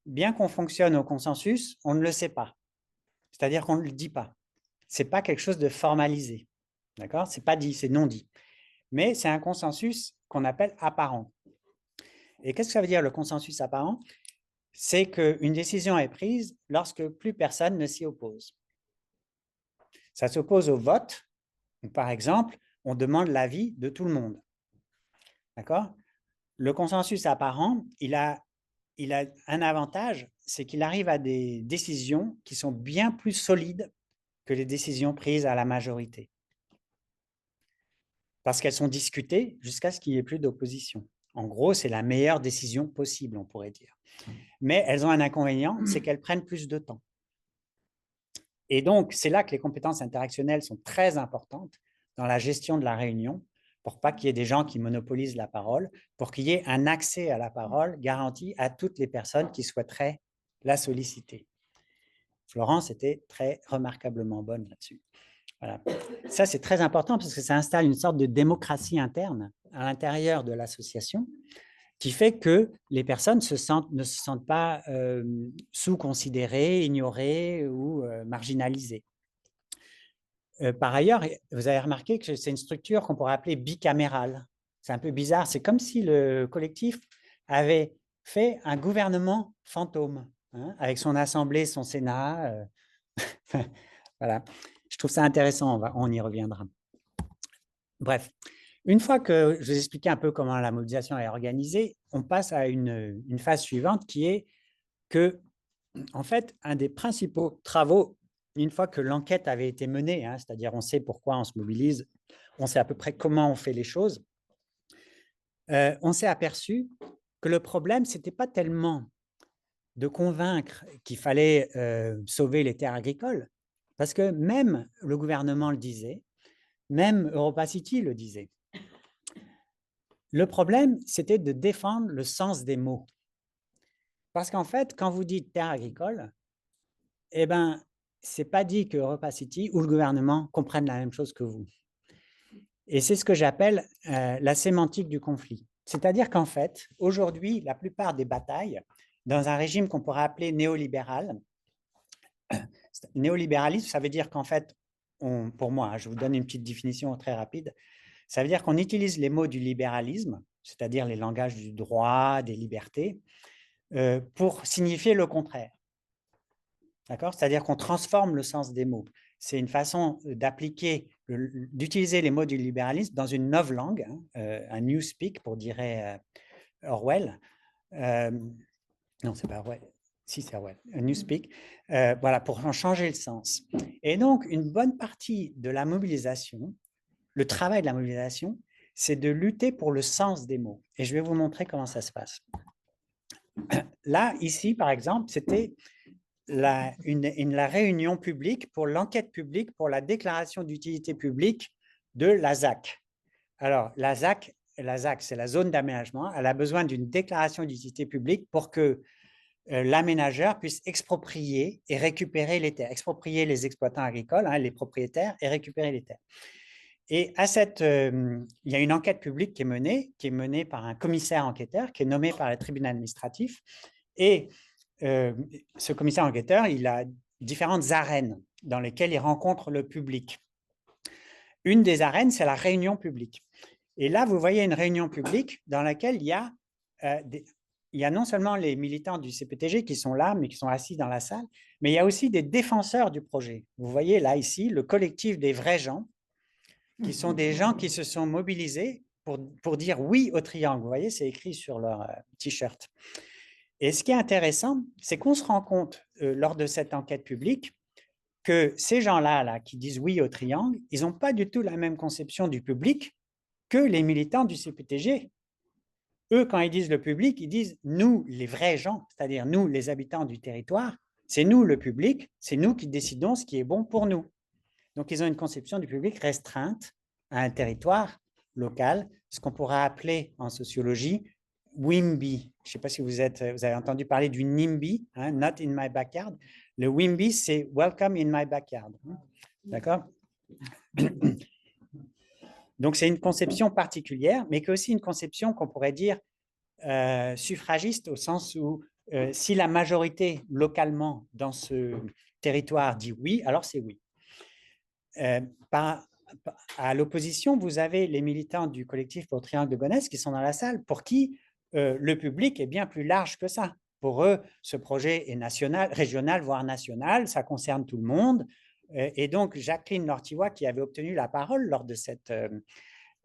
bien qu'on fonctionne au consensus, on ne le sait pas. C'est-à-dire qu'on ne le dit pas. Ce n'est pas quelque chose de formalisé. D'accord? Ce n'est pas dit, c'est non dit. Mais c'est un consensus qu'on appelle apparent. Et qu'est-ce que ça veut dire le consensus apparent? C'est qu'une décision est prise lorsque plus personne ne s'y oppose. Ça s'oppose au vote. Par exemple, on demande l'avis de tout le monde. D'accord? Le consensus apparent, il a un avantage, c'est qu'il arrive à des décisions qui sont bien plus solides que les décisions prises à la majorité. Parce qu'elles sont discutées jusqu'à ce qu'il n'y ait plus d'opposition. En gros, c'est la meilleure décision possible, on pourrait dire. Mais elles ont un inconvénient, c'est qu'elles prennent plus de temps. Et donc, c'est là que les compétences interactionnelles sont très importantes dans la gestion de la réunion, pour pas qu'il y ait des gens qui monopolisent la parole, pour qu'il y ait un accès à la parole garanti à toutes les personnes qui souhaiteraient la solliciter. Florence était très remarquablement bonne là-dessus. Voilà. Ça, c'est très important parce que ça installe une sorte de démocratie interne à l'intérieur de l'association qui fait que les personnes ne se sentent pas sous-considérées, ignorées ou marginalisées. Par ailleurs, vous avez remarqué que c'est une structure qu'on pourrait appeler bicamérale. C'est un peu bizarre. C'est comme si le collectif avait fait un gouvernement fantôme, hein, avec son assemblée, son Sénat. Voilà. Je trouve ça intéressant, on y reviendra. Bref, une fois que je vous ai expliqué un peu comment la mobilisation est organisée, on passe à une phase suivante qui est que, en fait, un des principaux travaux, une fois que l'enquête avait été menée, hein, c'est-à-dire on sait pourquoi on se mobilise, on sait à peu près comment on fait les choses, on s'est aperçu que le problème, ce n'était pas tellement de convaincre qu'il fallait sauver les terres agricoles, parce que même le gouvernement le disait, même EuropaCity le disait. Le problème, c'était de défendre le sens des mots. Parce qu'en fait, quand vous dites terre agricole, eh ben, ce n'est pas dit que EuropaCity ou le gouvernement comprennent la même chose que vous. Et c'est ce que j'appelle la sémantique du conflit. C'est-à-dire qu'en fait, aujourd'hui, la plupart des batailles, dans un régime qu'on pourrait appeler néolibéral, néolibéralisme, ça veut dire qu'en fait, pour moi, je vous donne une petite définition très rapide, ça veut dire qu'on utilise les mots du libéralisme, c'est-à-dire les langages du droit, des libertés, pour signifier le contraire. D'accord ? C'est-à-dire qu'on transforme le sens des mots. C'est une façon d'utiliser les mots du libéralisme dans une nouvelle langue, un newspeak, pour dirait Orwell. Non, c'est pas Orwell. Si, c'est Orwell. Un newspeak. Voilà, pour en changer le sens. Et donc, une bonne partie de la mobilisation, le travail de la mobilisation, c'est de lutter pour le sens des mots. Et je vais vous montrer comment ça se passe. Là, ici, par exemple, c'était la réunion publique pour l'enquête publique pour la déclaration d'utilité publique de la ZAC. Alors, la ZAC, c'est la zone d'aménagement. Elle a besoin d'une déclaration d'utilité publique pour que l'aménageur puisse exproprier et récupérer les terres, exproprier les exploitants agricoles, les propriétaires, et récupérer les terres. Et il y a une enquête publique qui est menée par un commissaire enquêteur qui est nommé par le tribunal administratif. Et ce commissaire enquêteur, il a différentes arènes dans lesquelles il rencontre le public. Une des arènes, c'est la réunion publique. Et là, vous voyez une réunion publique dans laquelle il y a non seulement les militants du CPTG qui sont là, mais qui sont assis dans la salle, mais il y a aussi des défenseurs du projet. Vous voyez là, ici, le collectif des vrais gens, qui sont des gens qui se sont mobilisés pour dire oui au triangle. Vous voyez, c'est écrit sur leur t-shirt. Et ce qui est intéressant, c'est qu'on se rend compte lors de cette enquête publique que ces gens-là qui disent oui au triangle, ils n'ont pas du tout la même conception du public que les militants du CPTG. Eux, quand ils disent le public, ils disent nous, les vrais gens, c'est-à-dire nous, les habitants du territoire, c'est nous le public, c'est nous qui décidons ce qui est bon pour nous. Donc, ils ont une conception du public restreinte à un territoire local, ce qu'on pourrait appeler en sociologie WIMBY. Je ne sais pas si vous avez entendu parler du NIMBY, Not in my backyard. Le WIMBY, c'est Welcome in my backyard. D'accord ? Donc, c'est une conception particulière, mais qui est aussi une conception qu'on pourrait dire suffragiste, au sens où si la majorité localement dans ce territoire dit oui, alors c'est oui. À l'opposition, vous avez les militants du collectif pour le Triangle de Gonesse qui sont dans la salle, pour qui le public est bien plus large que ça. Pour eux, ce projet est national, régional, voire national, ça concerne tout le monde. Et donc, Jacqueline Lortivois, qui avait obtenu la parole lors de cette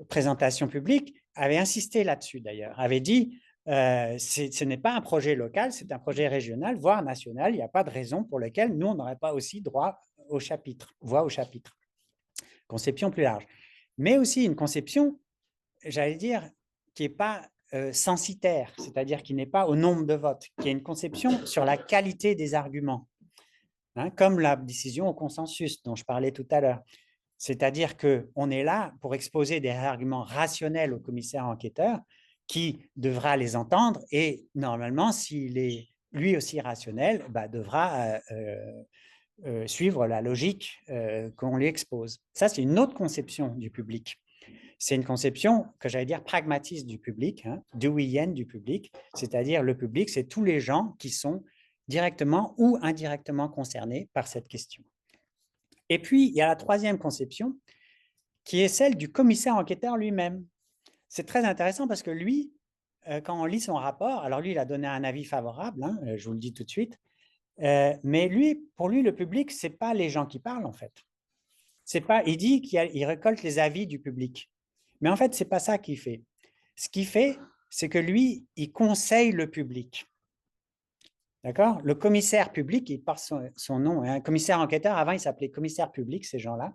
présentation publique, avait insisté là-dessus d'ailleurs, avait dit ce n'est pas un projet local, c'est un projet régional, voire national. Il n'y a pas de raison pour laquelle nous, on n'aurait pas aussi droit au chapitre, voix au chapitre. Conception plus large. Mais aussi une conception, j'allais dire, qui n'est pas censitaire, c'est-à-dire qui n'est pas au nombre de votes, qui est une conception sur la qualité des arguments, comme la décision au consensus dont je parlais tout à l'heure. C'est-à-dire qu'on est là pour exposer des arguments rationnels au commissaire enquêteur qui devra les entendre et normalement, s'il est lui aussi rationnel, devra suivre la logique qu'on lui expose. Ça, c'est une autre conception du public. C'est une conception que j'allais dire pragmatiste du public, deweyenne du public, c'est-à-dire le public, c'est tous les gens qui sont directement ou indirectement concernés par cette question. Et puis, il y a la troisième conception, qui est celle du commissaire enquêteur lui-même. C'est très intéressant parce que lui, quand on lit son rapport, alors lui, il a donné un avis favorable, je vous le dis tout de suite, mais pour lui, le public, ce n'est pas les gens qui parlent, en fait. Il dit qu'il récolte les avis du public. Mais en fait, ce n'est pas ça qu'il fait. Ce qu'il fait, c'est que lui, il conseille le public. D'accord ? Le commissaire public, il porte son nom. Un commissaire enquêteur, avant, il s'appelait commissaire public, ces gens-là.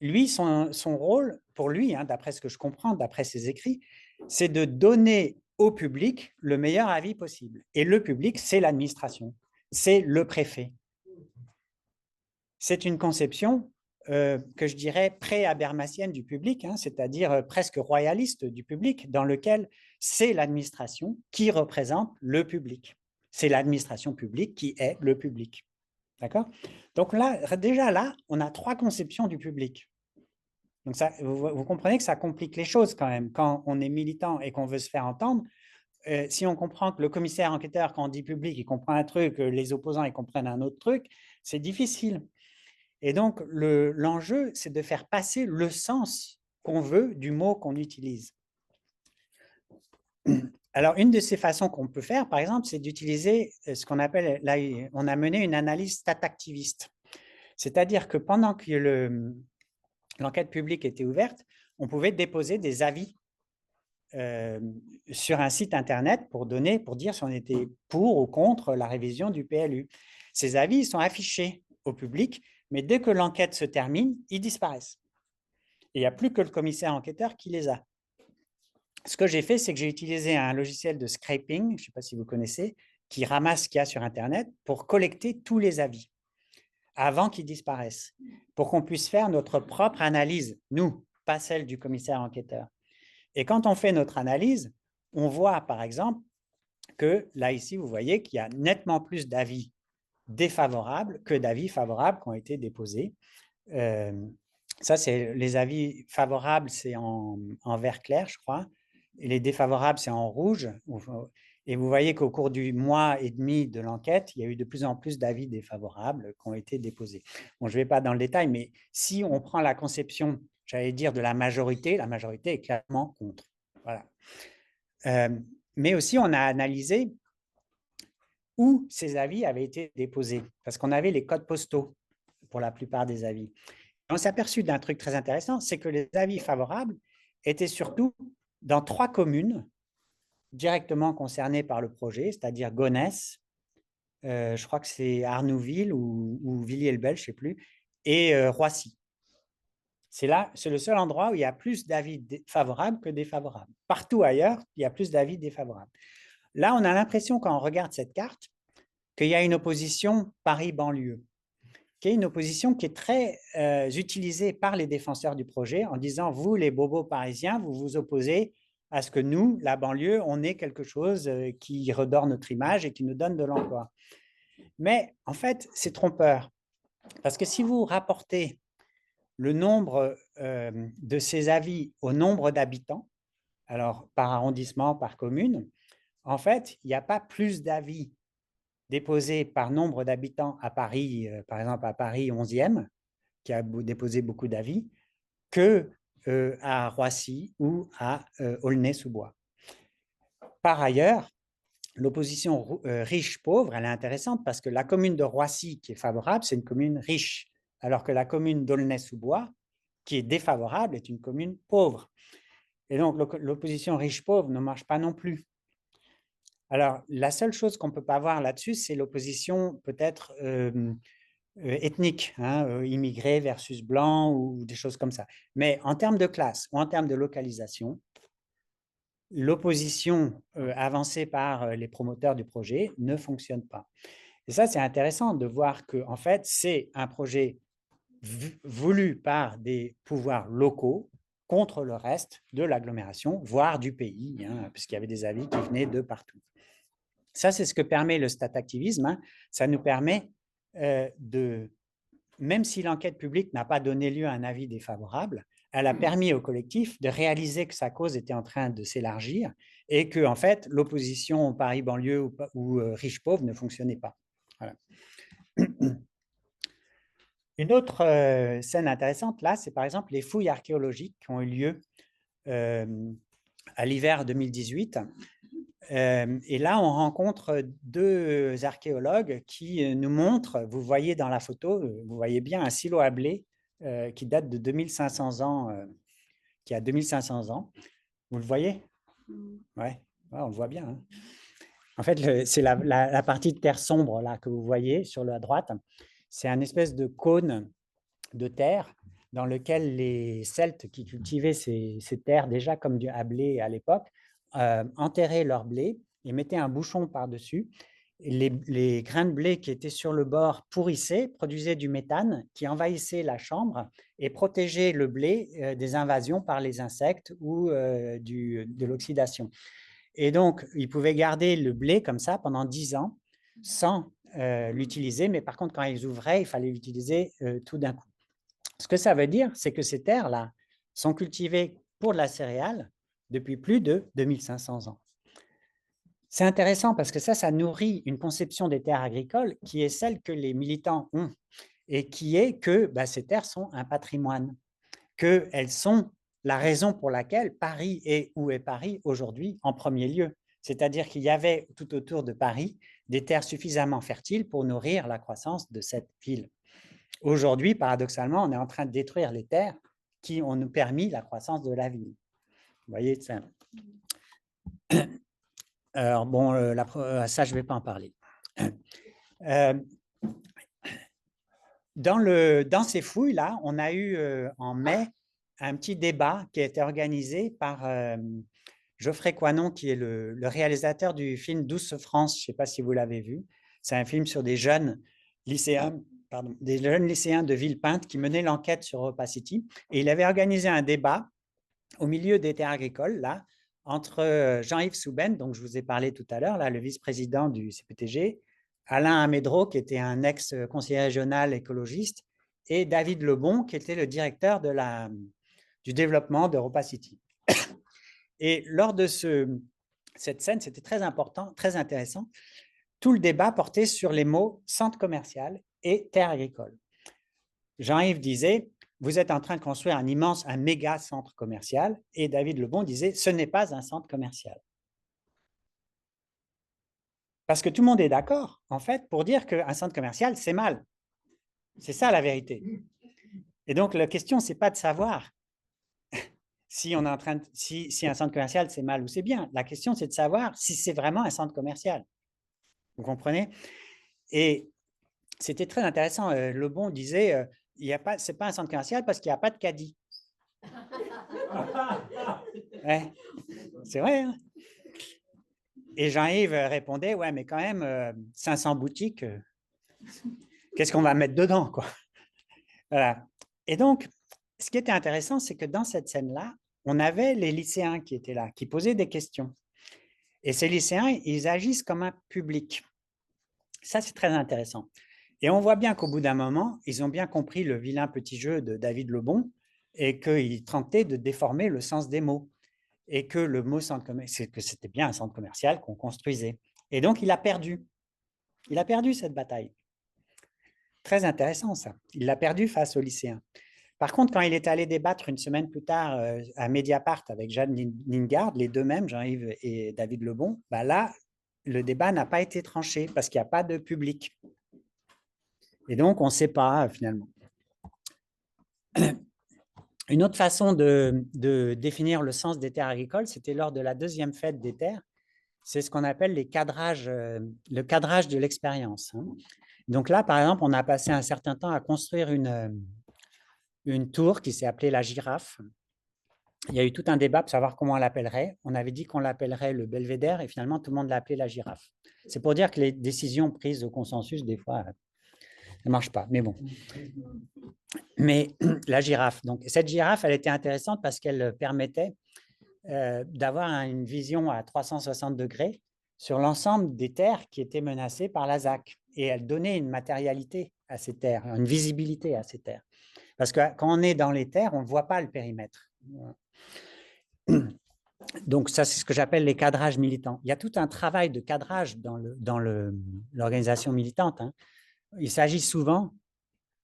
Lui, son rôle, pour lui, d'après ce que je comprends, d'après ses écrits, c'est de donner au public le meilleur avis possible. Et le public, c'est l'administration, c'est le préfet. C'est une conception que je dirais pré-habermasienne du public, hein, c'est-à-dire presque royaliste du public, dans lequel c'est l'administration qui représente le public. C'est l'administration publique qui est le public. D'accord? Donc là, déjà là, on a 3 conceptions du public. Donc ça, vous comprenez que ça complique les choses quand même. Quand on est militant et qu'on veut se faire entendre, si on comprend que le commissaire enquêteur, quand on dit public, il comprend un truc, les opposants, ils comprennent un autre truc, c'est difficile. Et donc, l'enjeu, c'est de faire passer le sens qu'on veut du mot qu'on utilise. Alors, une de ces façons qu'on peut faire, par exemple, c'est d'utiliser ce qu'on appelle, là, on a mené une analyse stat-activiste. C'est-à-dire que pendant que l'enquête publique était ouverte, on pouvait déposer des avis sur un site internet pour dire si on était pour ou contre la révision du PLU. Ces avis sont affichés au public, mais dès que l'enquête se termine, ils disparaissent. Et il n'y a plus que le commissaire enquêteur qui les a. Ce que j'ai fait, c'est que j'ai utilisé un logiciel de scraping, je ne sais pas si vous connaissez, qui ramasse ce qu'il y a sur Internet pour collecter tous les avis avant qu'ils disparaissent, pour qu'on puisse faire notre propre analyse, nous, pas celle du commissaire enquêteur. Et quand on fait notre analyse, on voit par exemple que là, ici, vous voyez qu'il y a nettement plus d'avis défavorables que d'avis favorables qui ont été déposés. Ça, c'est les avis favorables, c'est en vert clair, je crois, et les défavorables, c'est en rouge. Et vous voyez qu'au cours du mois et demi de l'enquête, il y a eu de plus en plus d'avis défavorables qui ont été déposés. Bon, je ne vais pas dans le détail, mais si on prend la conception, j'allais dire, de la majorité est clairement contre. Voilà. Mais aussi, on a analysé où ces avis avaient été déposés, parce qu'on avait les codes postaux pour la plupart des avis. On s'est aperçu d'un truc très intéressant, c'est que les avis favorables étaient surtout dans 3 communes directement concernées par le projet, c'est-à-dire Gonesse, je crois que c'est Arnouville ou Villiers-le-Bel, je ne sais plus, et Roissy. C'est le seul endroit où il y a plus d'avis favorables que défavorables. Partout ailleurs, il y a plus d'avis défavorables. Là, on a l'impression, quand on regarde cette carte, qu'il y a une opposition Paris-banlieue, qui est une opposition qui est très utilisée par les défenseurs du projet en disant, vous, les bobos parisiens, vous vous opposez à ce que nous, la banlieue, on ait quelque chose qui redore notre image et qui nous donne de l'emploi. Mais en fait, c'est trompeur. Parce que si vous rapportez le nombre de ces avis au nombre d'habitants, alors par arrondissement, par commune, en fait, il n'y a pas plus d'avis déposés par nombre d'habitants à Paris, par exemple à Paris 11e, qui a déposé beaucoup d'avis, que à Roissy ou à Aulnay-sous-Bois. Par ailleurs, l'opposition riche-pauvre, elle est intéressante parce que la commune de Roissy qui est favorable, c'est une commune riche, alors que la commune d'Aulnay-sous-Bois, qui est défavorable, est une commune pauvre. Et donc, l'opposition riche-pauvre ne marche pas non plus. Alors, la seule chose qu'on ne peut pas voir là-dessus, c'est l'opposition peut-être ethnique, hein, immigré versus blanc ou des choses comme ça. Mais en termes de classe ou en termes de localisation, l'opposition avancée par les promoteurs du projet ne fonctionne pas. Et ça, c'est intéressant de voir que, en fait, c'est un projet voulu par des pouvoirs locaux contre le reste de l'agglomération, voire du pays, hein, puisqu'il y avait des avis qui venaient de partout. Ça, c'est ce que permet le stat-activisme. Hein. Ça nous permet même si l'enquête publique n'a pas donné lieu à un avis défavorable, elle a permis au collectif de réaliser que sa cause était en train de s'élargir et que, en fait, l'opposition Paris-banlieue ou riche-pauvre ne fonctionnait pas. Voilà. Une autre scène intéressante, là, c'est par exemple les fouilles archéologiques qui ont eu lieu à l'hiver 2018. Et là, on rencontre 2 archéologues qui nous montrent, vous voyez dans la photo, vous voyez bien un silo à blé qui date de 2500 ans, qui a 2500 ans. Vous le voyez? Ouais, on le voit bien. Hein. En fait, c'est la partie de terre sombre là que vous voyez sur la droite. C'est un espèce de cône de terre dans lequel les Celtes qui cultivaient ces terres déjà comme à blé à l'époque, enterraient leur blé et mettaient un bouchon par-dessus. Les grains de blé qui étaient sur le bord pourrissaient, produisaient du méthane qui envahissait la chambre et protégeait le blé des invasions par les insectes ou de l'oxydation. Et donc, ils pouvaient garder le blé comme ça pendant 10 ans sans l'utiliser, mais par contre, quand ils ouvraient, il fallait l'utiliser tout d'un coup. Ce que ça veut dire, c'est que ces terres-là sont cultivées pour de la céréale depuis plus de 2500 ans. C'est intéressant parce que ça nourrit une conception des terres agricoles qui est celle que les militants ont et qui est que ces terres sont un patrimoine, qu'elles sont la raison pour laquelle Paris est où est Paris aujourd'hui en premier lieu. C'est-à-dire qu'il y avait tout autour de Paris des terres suffisamment fertiles pour nourrir la croissance de cette ville. Aujourd'hui, paradoxalement, on est en train de détruire les terres qui ont nous permis la croissance de la ville. Vous voyez ça. Alors, bon, ça, je ne vais pas en parler. Dans ces fouilles-là, on a eu en mai un petit débat qui a été organisé par Geoffrey Coinon, qui est le réalisateur du film Douce France. Je ne sais pas si vous l'avez vu. C'est un film sur des jeunes lycéens de Villepinte qui menaient l'enquête sur Opacity. Et il avait organisé un débat au milieu des terres agricoles, là, entre Jean-Yves Souben, dont je vous ai parlé tout à l'heure, là, le vice-président du CPTG, Alain Amédreau, qui était un ex-conseiller régional écologiste, et David Lebon, qui était le directeur du développement d'EuropaCity. Et lors de cette scène, c'était très important, très intéressant, tout le débat portait sur les mots centre commercial et terre agricole. Jean-Yves disait, vous êtes en train de construire un méga centre commercial, et David Lebon disait, ce n'est pas un centre commercial. Parce que tout le monde est d'accord, en fait, pour dire qu'un centre commercial, c'est mal. C'est ça la vérité. Et donc, la question, ce n'est pas de savoir si un centre commercial, c'est mal ou c'est bien. La question, c'est de savoir si c'est vraiment un centre commercial. Vous comprenez? Et c'était très intéressant. Lebon disait, ce n'est pas un centre commercial parce qu'il n'y a pas de caddie. Ouais, c'est vrai. Hein? Et Jean-Yves répondait, ouais, mais quand même, 500 boutiques, qu'est-ce qu'on va mettre dedans, quoi? Voilà. Et donc, ce qui était intéressant, c'est que dans cette scène-là, on avait les lycéens qui étaient là, qui posaient des questions. Et ces lycéens, ils agissent comme un public. Ça, c'est très intéressant. Et on voit bien qu'au bout d'un moment, ils ont bien compris le vilain petit jeu de David Lebon et qu'ils tentaient de déformer le sens des mots. Et que le mot centre commercial, c'est que c'était bien un centre commercial qu'on construisait. Et donc, il a perdu. Il a perdu cette bataille. Très intéressant, ça. Il l'a perdu face aux lycéens. Par contre, quand il est allé débattre une semaine plus tard à Mediapart avec Jeanne Lingard, les deux mêmes, Jean-Yves et David Lebon, là, le débat n'a pas été tranché parce qu'il n'y a pas de public. Et donc, on ne sait pas finalement. Une autre façon de définir le sens des terres agricoles, c'était lors de la deuxième fête des terres. C'est ce qu'on appelle le cadrage de l'expérience. Donc là, par exemple, on a passé un certain temps à construire une tour qui s'est appelée la Girafe. Il y a eu tout un débat pour savoir comment on l'appellerait. On avait dit qu'on l'appellerait le Belvédère et finalement, tout le monde l'a appelé la Girafe. C'est pour dire que les décisions prises au consensus, des fois, ça ne marche pas. Mais bon. Mais la girafe. Donc, cette girafe, elle était intéressante parce qu'elle permettait d'avoir une vision à 360 degrés sur l'ensemble des terres qui étaient menacées par la ZAC. Et elle donnait une matérialité à ces terres, une visibilité à ces terres. Parce que quand on est dans les terres, on ne voit pas le périmètre. Donc, ça, c'est ce que j'appelle les cadrages militants. Il y a tout un travail de cadrage dans l'organisation militante. Hein. Il s'agit souvent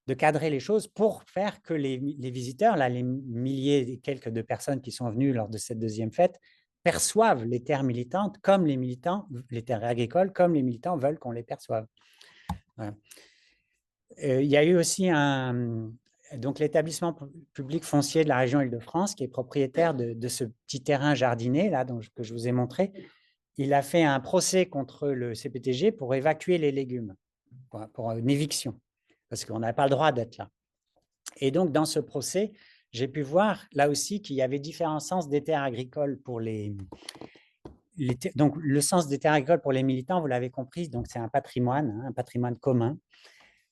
de cadrer les choses pour faire que les visiteurs, là, les milliers et quelques de personnes qui sont venues lors de cette deuxième fête, perçoivent les terres militantes comme les militants, les terres agricoles, comme les militants veulent qu'on les perçoive. Voilà. Il y a eu aussi donc l'établissement public foncier de la région Île-de-France, qui est propriétaire de ce petit terrain jardiné là, que je vous ai montré. Il a fait un procès contre le CPTG pour évacuer les légumes, pour une éviction, parce qu'on n'a pas le droit d'être là. Et donc, dans ce procès, j'ai pu voir là aussi qu'il y avait différents sens des terres agricoles pour donc, le sens des terres agricoles pour les militants, vous l'avez compris, donc c'est un patrimoine commun.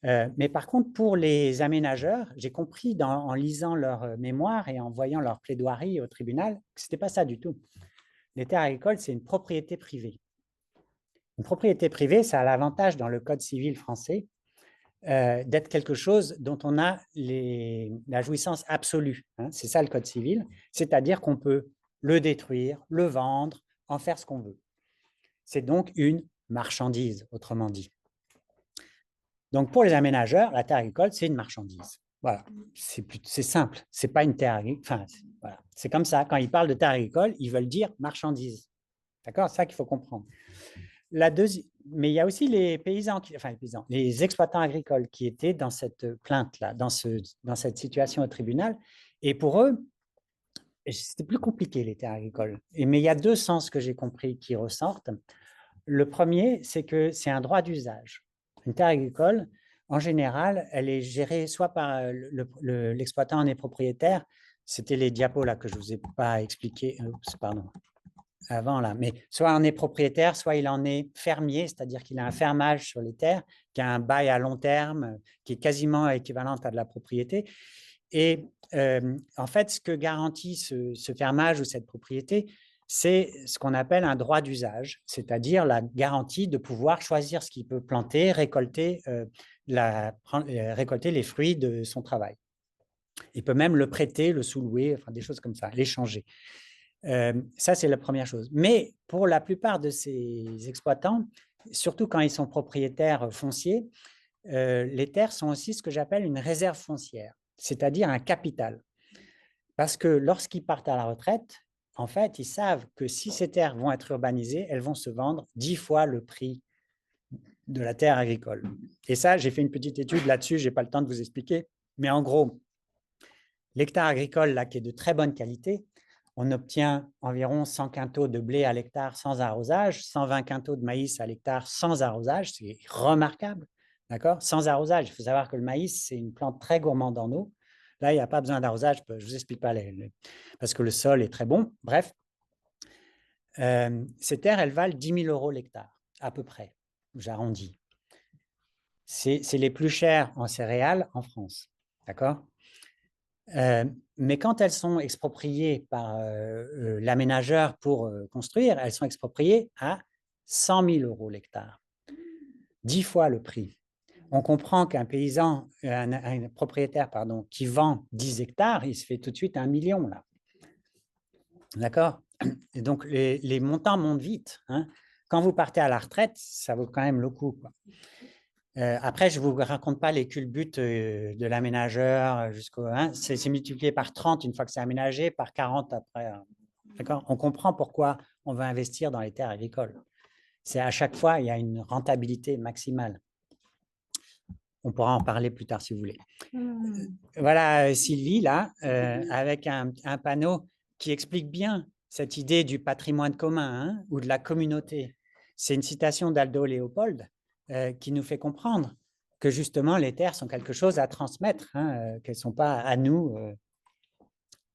Mais par contre, pour les aménageurs, j'ai compris en lisant leur mémoire et en voyant leur plaidoirie au tribunal que ce n'était pas ça du tout. Les terres agricoles, c'est une propriété privée. Une propriété privée, ça a l'avantage dans le Code civil français d'être quelque chose dont on a la jouissance absolue. Hein, c'est ça le Code civil, c'est-à-dire qu'on peut le détruire, le vendre, en faire ce qu'on veut. C'est donc une marchandise, autrement dit. Donc, pour les aménageurs, la terre agricole, c'est une marchandise. Voilà, c'est simple. C'est pas une terre agricole. Enfin, voilà. C'est comme ça. Quand ils parlent de terre agricole, ils veulent dire marchandise. D'accord? C'est ça qu'il faut comprendre. Mais il y a aussi les paysans, les exploitants agricoles qui étaient dans cette plainte-là, dans cette situation au tribunal. Et pour eux, c'était plus compliqué, les terres agricoles. Mais il y a deux sens que j'ai compris qui ressortent. Le premier, c'est que c'est un droit d'usage. Une terre agricole, en général, elle est gérée soit par l'exploitant en est propriétaire, c'était les diapos là que je ne vous ai pas expliqué, pardon, avant là, mais soit on est propriétaire, soit il en est fermier, c'est-à-dire qu'il a un fermage sur les terres, qui a un bail à long terme, qui est quasiment équivalent à de la propriété. Et en fait, ce que garantit ce fermage ou cette propriété, c'est ce qu'on appelle un droit d'usage, c'est-à-dire la garantie de pouvoir choisir ce qu'il peut planter, récolter les fruits de son travail. Il peut même le prêter, le sous-louer, enfin des choses comme ça, l'échanger. Ça, c'est la première chose. Mais pour la plupart de ces exploitants, surtout quand ils sont propriétaires fonciers, les terres sont aussi ce que j'appelle une réserve foncière, c'est-à-dire un capital. Parce que lorsqu'ils partent à la retraite, en fait, ils savent que si ces terres vont être urbanisées, elles vont se vendre 10 fois le prix de la terre agricole. Et ça, j'ai fait une petite étude là-dessus, je n'ai pas le temps de vous expliquer. Mais en gros, l'hectare agricole, là, qui est de très bonne qualité, on obtient environ 100 quintaux de blé à l'hectare sans arrosage, 120 quintaux de maïs à l'hectare sans arrosage, c'est remarquable, d'accord? Sans arrosage, il faut savoir que le maïs, c'est une plante très gourmande en eau. Là, il n'y a pas besoin d'arrosage, je ne vous explique pas, parce que le sol est très bon. Bref, ces terres, elles valent 10 000 € l'hectare, à peu près, j'arrondis. C'est les plus chères en céréales en France, d'accord? Mais quand elles sont expropriées par l'aménageur pour construire, elles sont expropriées à 100 000 € l'hectare, 10 fois le prix. On comprend qu'un paysan, un propriétaire pardon, qui vend 10 hectares, il se fait tout de suite 1 million là. D'accord? Et donc les montants montent vite. Hein. Quand vous partez à la retraite, ça vaut quand même le coup, quoi. Après, je ne vous raconte pas les culbutes de l'aménageur jusqu'au. Hein, c'est multiplié par 30 une fois que c'est aménagé, par 40 après. D'accord? On comprend pourquoi on veut investir dans les terres agricoles. C'est à chaque fois, il y a une rentabilité maximale. On pourra en parler plus tard si vous voulez. Voilà Sylvie, là, avec un panneau qui explique bien cette idée du patrimoine commun hein, ou de la communauté. C'est une citation d'Aldo Léopold qui nous fait comprendre que justement les terres sont quelque chose à transmettre, hein, qu'elles ne sont pas à nous.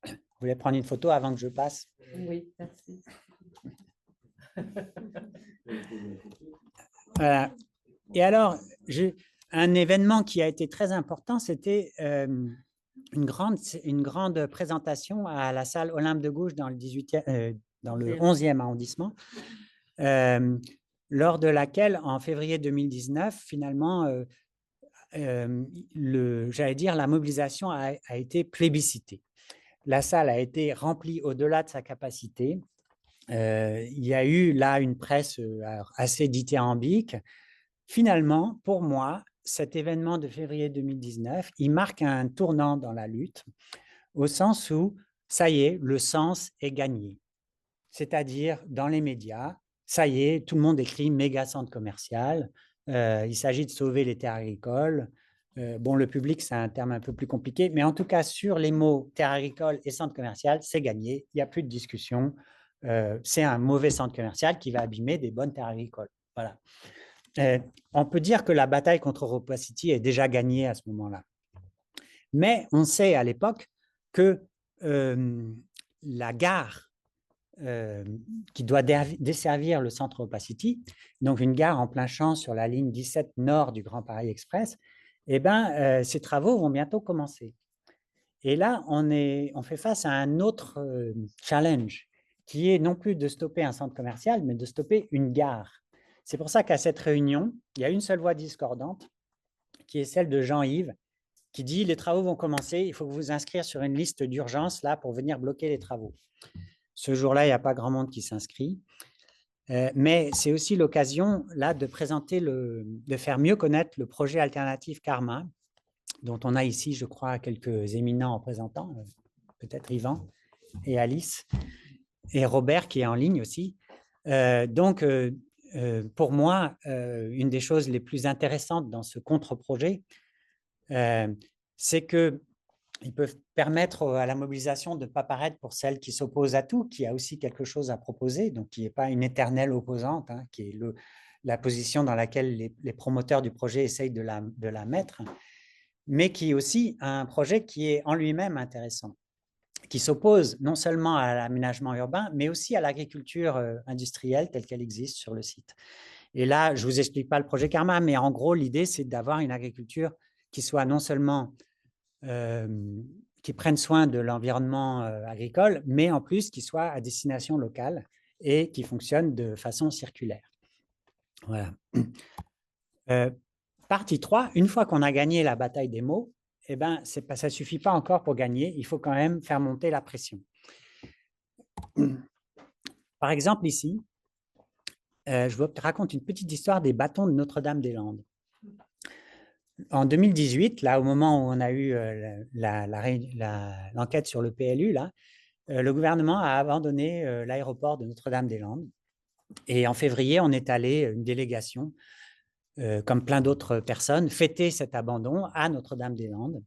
Vous voulez prendre une photo avant que je passe? Oui, merci. Voilà. Et alors, un événement qui a été très important, c'était une grande présentation à la salle Olympe de Gouges dans le 11e arrondissement, lors de laquelle, en février 2019, finalement, j'allais dire, la mobilisation a été plébiscitée. La salle a été remplie au-delà de sa capacité. Il y a eu là une presse assez dithyrambique. Finalement, pour moi, cet événement de février 2019, il marque un tournant dans la lutte, au sens où, ça y est, le sens est gagné. C'est-à-dire, dans les médias, ça y est, tout le monde écrit méga centre commercial, il s'agit de sauver les terres agricoles. Bon, le public, c'est un terme un peu plus compliqué, mais en tout cas, sur les mots terre agricole et centre commercial, c'est gagné, il n'y a plus de discussion. C'est un mauvais centre commercial qui va abîmer des bonnes terres agricoles. Voilà. On peut dire que la bataille contre Opacity est déjà gagnée à ce moment-là. Mais on sait à l'époque que la gare qui doit desservir le centre Opacity, donc une gare en plein champ sur la ligne 17 nord du Grand Paris Express, eh ben, ces travaux vont bientôt commencer. Et là, on fait face à un autre challenge, qui est non plus de stopper un centre commercial, mais de stopper une gare. C'est pour ça qu'à cette réunion, il y a une seule voix discordante, qui est celle de Jean-Yves, qui dit « Les travaux vont commencer, il faut que vous vous inscrire sur une liste d'urgence là pour venir bloquer les travaux ». Ce jour-là, il n'y a pas grand monde qui s'inscrit. Mais c'est aussi l'occasion là de présenter, de faire mieux connaître le projet alternatif Karma, dont on a ici, je crois, quelques éminents représentants, peut-être Yvan et Alice, et Robert qui est en ligne aussi. Donc, pour moi, une des choses les plus intéressantes dans ce contre-projet, c'est qu'ils peuvent permettre à la mobilisation de ne pas paraître pour celle qui s'oppose à tout, qui a aussi quelque chose à proposer, donc qui n'est pas une éternelle opposante, hein, qui est la position dans laquelle les promoteurs du projet essayent de la mettre, mais qui est aussi un projet qui est en lui-même intéressant, qui s'oppose non seulement à l'aménagement urbain, mais aussi à l'agriculture industrielle telle qu'elle existe sur le site. Et là, je ne vous explique pas le projet Karma, mais en gros, l'idée, c'est d'avoir une agriculture qui soit non seulement qui prenne soin de l'environnement agricole, mais en plus qui soit à destination locale et qui fonctionne de façon circulaire. Voilà. Partie 3, une fois qu'on a gagné la bataille des mots, eh ben, ça ne suffit pas encore pour gagner, il faut quand même faire monter la pression. Par exemple, ici, je vous raconte une petite histoire des bâtons de Notre-Dame-des-Landes. En 2018, là, au moment où on a eu l'enquête sur le PLU, là, le gouvernement a abandonné l'aéroport de Notre-Dame-des-Landes. Et en février, on est allé, une délégation, comme plein d'autres personnes, fêter cet abandon à Notre-Dame-des-Landes.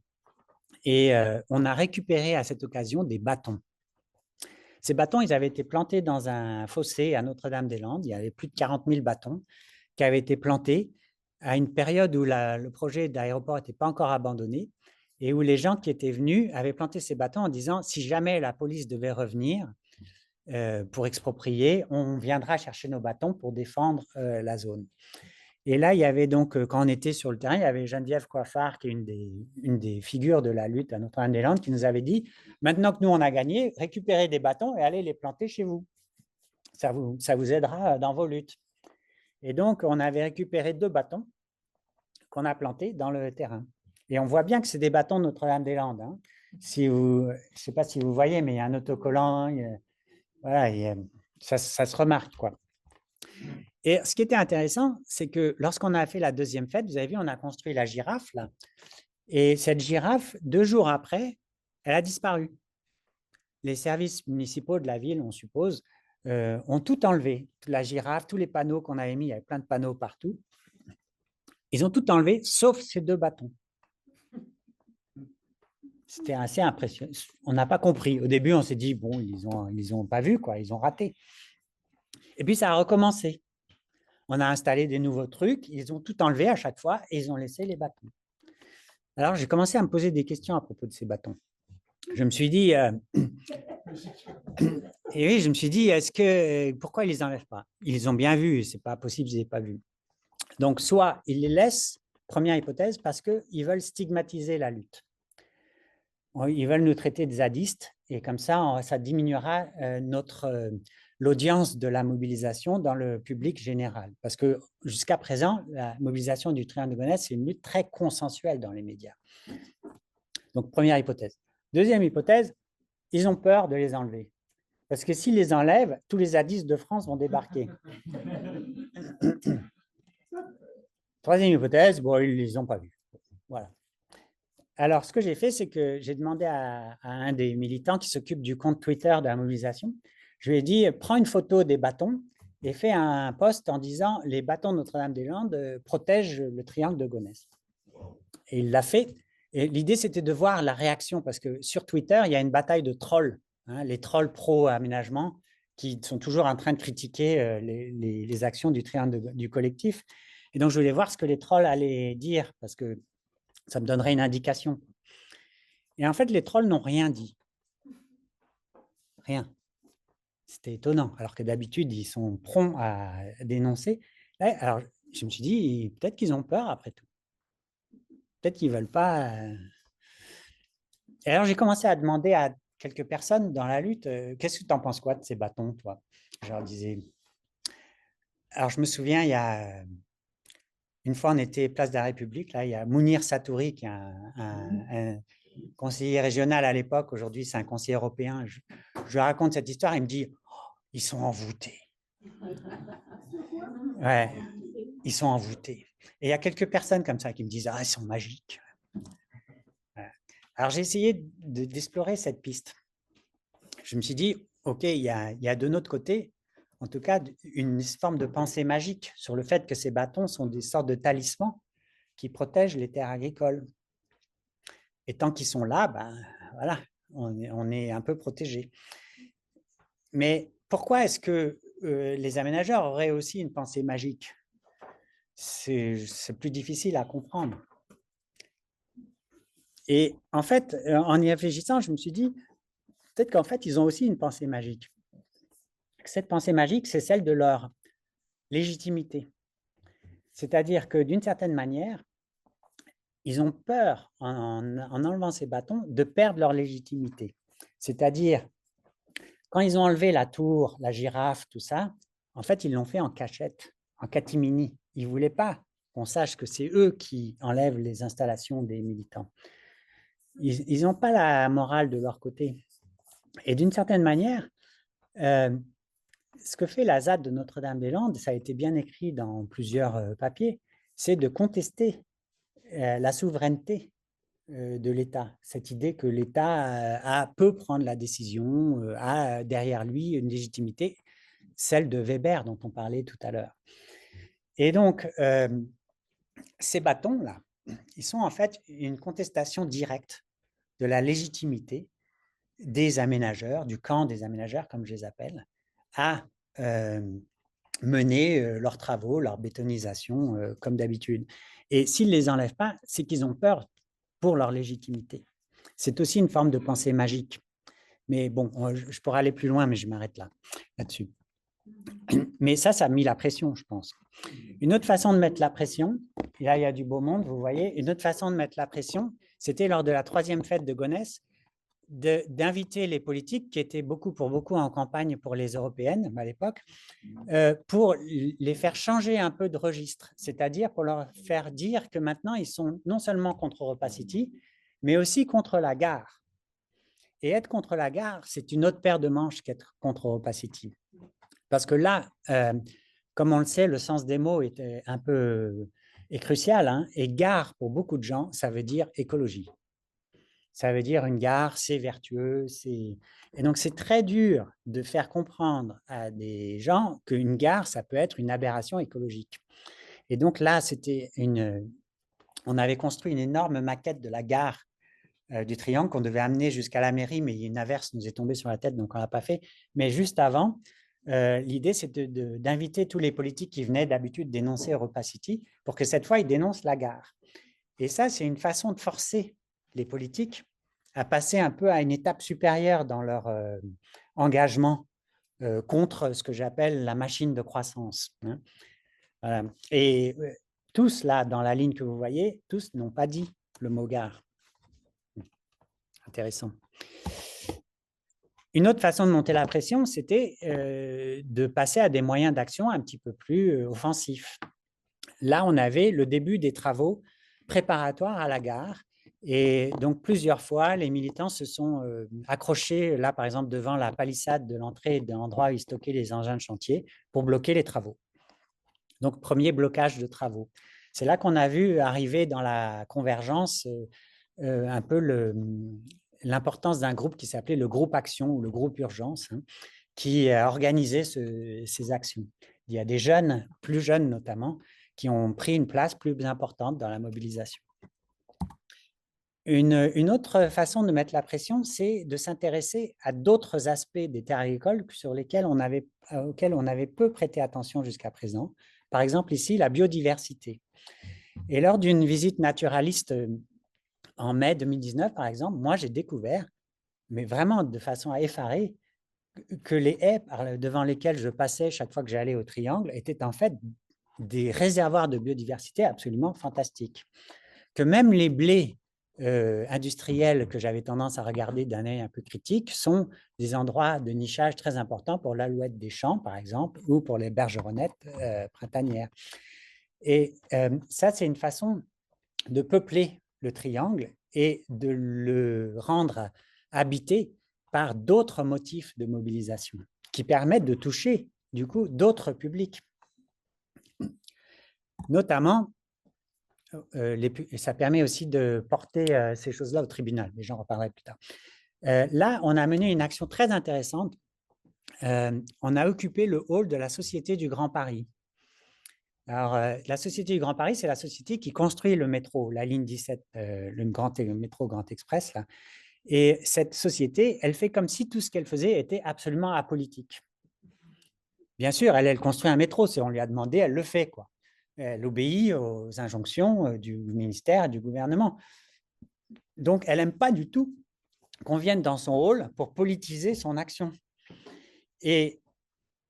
Et on a récupéré à cette occasion des bâtons. Ces bâtons, ils avaient été plantés dans un fossé à Notre-Dame-des-Landes. Il y avait plus de 40 000 bâtons qui avaient été plantés à une période où le projet d'aéroport n'était pas encore abandonné et où les gens qui étaient venus avaient planté ces bâtons en disant « si jamais la police devait revenir pour exproprier, on viendra chercher nos bâtons pour défendre la zone ». Et là, il y avait donc, quand on était sur le terrain, il y avait Geneviève Coiffard, qui est une des figures de la lutte à Notre-Dame-des-Landes, qui nous avait dit « Maintenant que nous, on a gagné, récupérez des bâtons et allez les planter chez vous. Ça vous aidera dans vos luttes. » Et donc, on avait récupéré 2 bâtons qu'on a plantés dans le terrain. Et on voit bien que c'est des bâtons de Notre-Dame-des-Landes. Hein. Je ne sais pas si vous voyez, mais il y a un autocollant. Voilà, ça se remarque, quoi. Et ce qui était intéressant, c'est que lorsqu'on a fait la deuxième fête, vous avez vu, on a construit la girafe, là. Et cette girafe, 2 jours après, elle a disparu. Les services municipaux de la ville, on suppose, ont tout enlevé. La girafe, tous les panneaux qu'on avait mis, il y avait plein de panneaux partout. Ils ont tout enlevé, sauf ces 2 bâtons. C'était assez impressionnant. On n'a pas compris. Au début, on s'est dit, bon, ils ont pas vu, quoi, ils ont raté. Et puis, ça a recommencé. On a installé des nouveaux trucs, ils ont tout enlevé à chaque fois et ils ont laissé les bâtons. Alors, j'ai commencé à me poser des questions à propos de ces bâtons. Je me suis dit, et oui, je me suis dit, pourquoi ils ne les enlèvent pas? Ils les ont bien vus, ce n'est pas possible, je ne les ai pas vus. Donc, soit ils les laissent, première hypothèse, parce qu'ils veulent stigmatiser la lutte. Ils veulent nous traiter de zadistes et comme ça diminuera l'audience de la mobilisation dans le public général. Parce que jusqu'à présent, la mobilisation du Triangle de Gonesse, c'est une lutte très consensuelle dans les médias. Donc, première hypothèse. Deuxième hypothèse, ils ont peur de les enlever. Parce que s'ils les enlèvent, tous les zadistes de France vont débarquer. Troisième hypothèse, bon, ils ne les ont pas vus. Voilà. Alors, ce que j'ai fait, c'est que j'ai demandé à un des militants qui s'occupe du compte Twitter de la mobilisation, je lui ai dit, prends une photo des bâtons et fais un post en disant « Les bâtons de Notre-Dame-des-Landes protègent le triangle de Gonesse ». Et il l'a fait. Et l'idée, c'était de voir la réaction, parce que sur Twitter, il y a une bataille de trolls, hein, les trolls pro-aménagement, qui sont toujours en train de critiquer les actions du triangle du collectif. Et donc, je voulais voir ce que les trolls allaient dire, parce que ça me donnerait une indication. Et en fait, les trolls n'ont rien dit. Rien. C'était étonnant, alors que d'habitude, ils sont prompts à dénoncer. Là, alors, je me suis dit, peut-être qu'ils ont peur après tout. Peut-être qu'ils ne veulent pas. Et alors, j'ai commencé à demander à quelques personnes dans la lutte, qu'est-ce que tu en penses quoi de ces bâtons, toi? Je leur disais. Alors, je me souviens, il y a une fois, on était place de la République, là, il y a Mounir Satouri, qui est un conseiller régional à l'époque. Aujourd'hui, c'est un conseiller européen. Je lui raconte cette histoire, il me dit, oh, ils sont envoûtés. Ouais, ils sont envoûtés. Et il y a quelques personnes comme ça qui me disent, ah, ils sont magiques. Ouais. Alors, j'ai essayé d'explorer cette piste. Je me suis dit, OK, il y a de notre côté, en tout cas, une forme de pensée magique sur le fait que ces bâtons sont des sortes de talismans qui protègent les terres agricoles. Et tant qu'ils sont là, ben, voilà, on est un peu protégé. Mais pourquoi est-ce que les aménageurs auraient aussi une pensée magique? C'est plus difficile à comprendre. Et en fait, en y réfléchissant, je me suis dit, peut-être qu'en fait, ils ont aussi une pensée magique. Cette pensée magique, c'est celle de leur légitimité. C'est-à-dire que d'une certaine manière, ils ont peur, en enlevant ces bâtons, de perdre leur légitimité. C'est-à-dire, quand ils ont enlevé la tour, la girafe, tout ça, en fait, ils l'ont fait en cachette, en catimini. Ils ne voulaient pas qu'on sache que c'est eux qui enlèvent les installations des militants. Ils n'ont pas la morale de leur côté. Et d'une certaine manière, ce que fait la ZAD de Notre-Dame-des-Landes, ça a été bien écrit dans plusieurs papiers, c'est de contester la souveraineté de l'État. Cette idée que l'État peut prendre la décision, a derrière lui une légitimité, celle de Weber dont on parlait tout à l'heure. Et donc, ces bâtons-là, ils sont en fait une contestation directe de la légitimité des aménageurs, du camp des aménageurs, comme je les appelle, à mener leurs travaux, leur bétonisation, comme d'habitude. Et s'ils ne les enlèvent pas, c'est qu'ils ont peur pour leur légitimité. C'est aussi une forme de pensée magique. Mais bon, je pourrais aller plus loin, mais je m'arrête là-dessus. Mais ça a mis la pression, je pense. Une autre façon de mettre la pression, et là il y a du beau monde, vous voyez, une autre façon de mettre la pression, c'était lors de la 3e fête de Gonesse, d'inviter les politiques qui étaient pour beaucoup en campagne pour les européennes à l'époque, pour les faire changer un peu de registre, c'est-à-dire pour leur faire dire que maintenant ils sont non seulement contre EuropaCity, mais aussi contre la gare. Et être contre la gare, c'est une autre paire de manches qu'être contre EuropaCity. Parce que là, comme on le sait, le sens des mots est crucial, hein, et gare, pour beaucoup de gens, ça veut dire écologie. Ça veut dire une gare, c'est vertueux. Et donc, c'est très dur de faire comprendre à des gens qu'une gare, ça peut être une aberration écologique. Et donc là, on avait construit une énorme maquette de la gare du Triangle qu'on devait amener jusqu'à la mairie, mais une averse nous est tombée sur la tête, donc on ne l'a pas fait. Mais juste avant, l'idée, c'était d'inviter tous les politiques qui venaient d'habitude dénoncer EuropaCity pour que cette fois, ils dénoncent la gare. Et ça, c'est une façon de forcer les politiques à passer un peu à une étape supérieure dans leur engagement contre ce que j'appelle la machine de croissance. Hein. Voilà. Et tous, là, dans la ligne que vous voyez, tous n'ont pas dit le mot gare. Intéressant. Une autre façon de monter la pression, c'était de passer à des moyens d'action un petit peu plus offensifs. Là, on avait le début des travaux préparatoires à la gare. Et donc, plusieurs fois, les militants se sont accrochés, là, par exemple, devant la palissade de l'entrée de l'endroit où ils stockaient les engins de chantier pour bloquer les travaux. Donc, premier blocage de travaux. C'est là qu'on a vu arriver dans la convergence un peu l'importance d'un groupe qui s'appelait le groupe Action ou le groupe Urgence, hein, qui a organisé ces actions. Il y a des jeunes, plus jeunes notamment, qui ont pris une place plus importante dans la mobilisation. Une autre façon de mettre la pression, c'est de s'intéresser à d'autres aspects des terres agricoles auxquels on avait peu prêté attention jusqu'à présent. Par exemple, ici, la biodiversité. Et lors d'une visite naturaliste en mai 2019, par exemple, moi, j'ai découvert, mais vraiment de façon effarée, que les haies devant lesquelles je passais chaque fois que j'allais au Triangle étaient en fait des réservoirs de biodiversité absolument fantastiques. Que même les blés industriels que j'avais tendance à regarder d'un œil un peu critique sont des endroits de nichage très importants pour l'alouette des champs, par exemple, ou pour les bergeronnettes printanières. Et ça, c'est une façon de peupler le triangle et de le rendre habité par d'autres motifs de mobilisation qui permettent de toucher, du coup, d'autres publics. Notamment, ça permet aussi de porter ces choses-là au tribunal, mais j'en reparlerai plus tard. Là, on a mené une action très intéressante. On a occupé le hall de la Société du Grand Paris. Alors, la Société du Grand Paris, c'est la société qui construit le métro, la ligne 17, le métro Grand Express. Là. Et cette société, elle fait comme si tout ce qu'elle faisait était absolument apolitique. Bien sûr, elle construit un métro, si on lui a demandé, elle le fait, quoi. Elle obéit aux injonctions du ministère, du gouvernement. Donc, elle n'aime pas du tout qu'on vienne dans son hall pour politiser son action. Et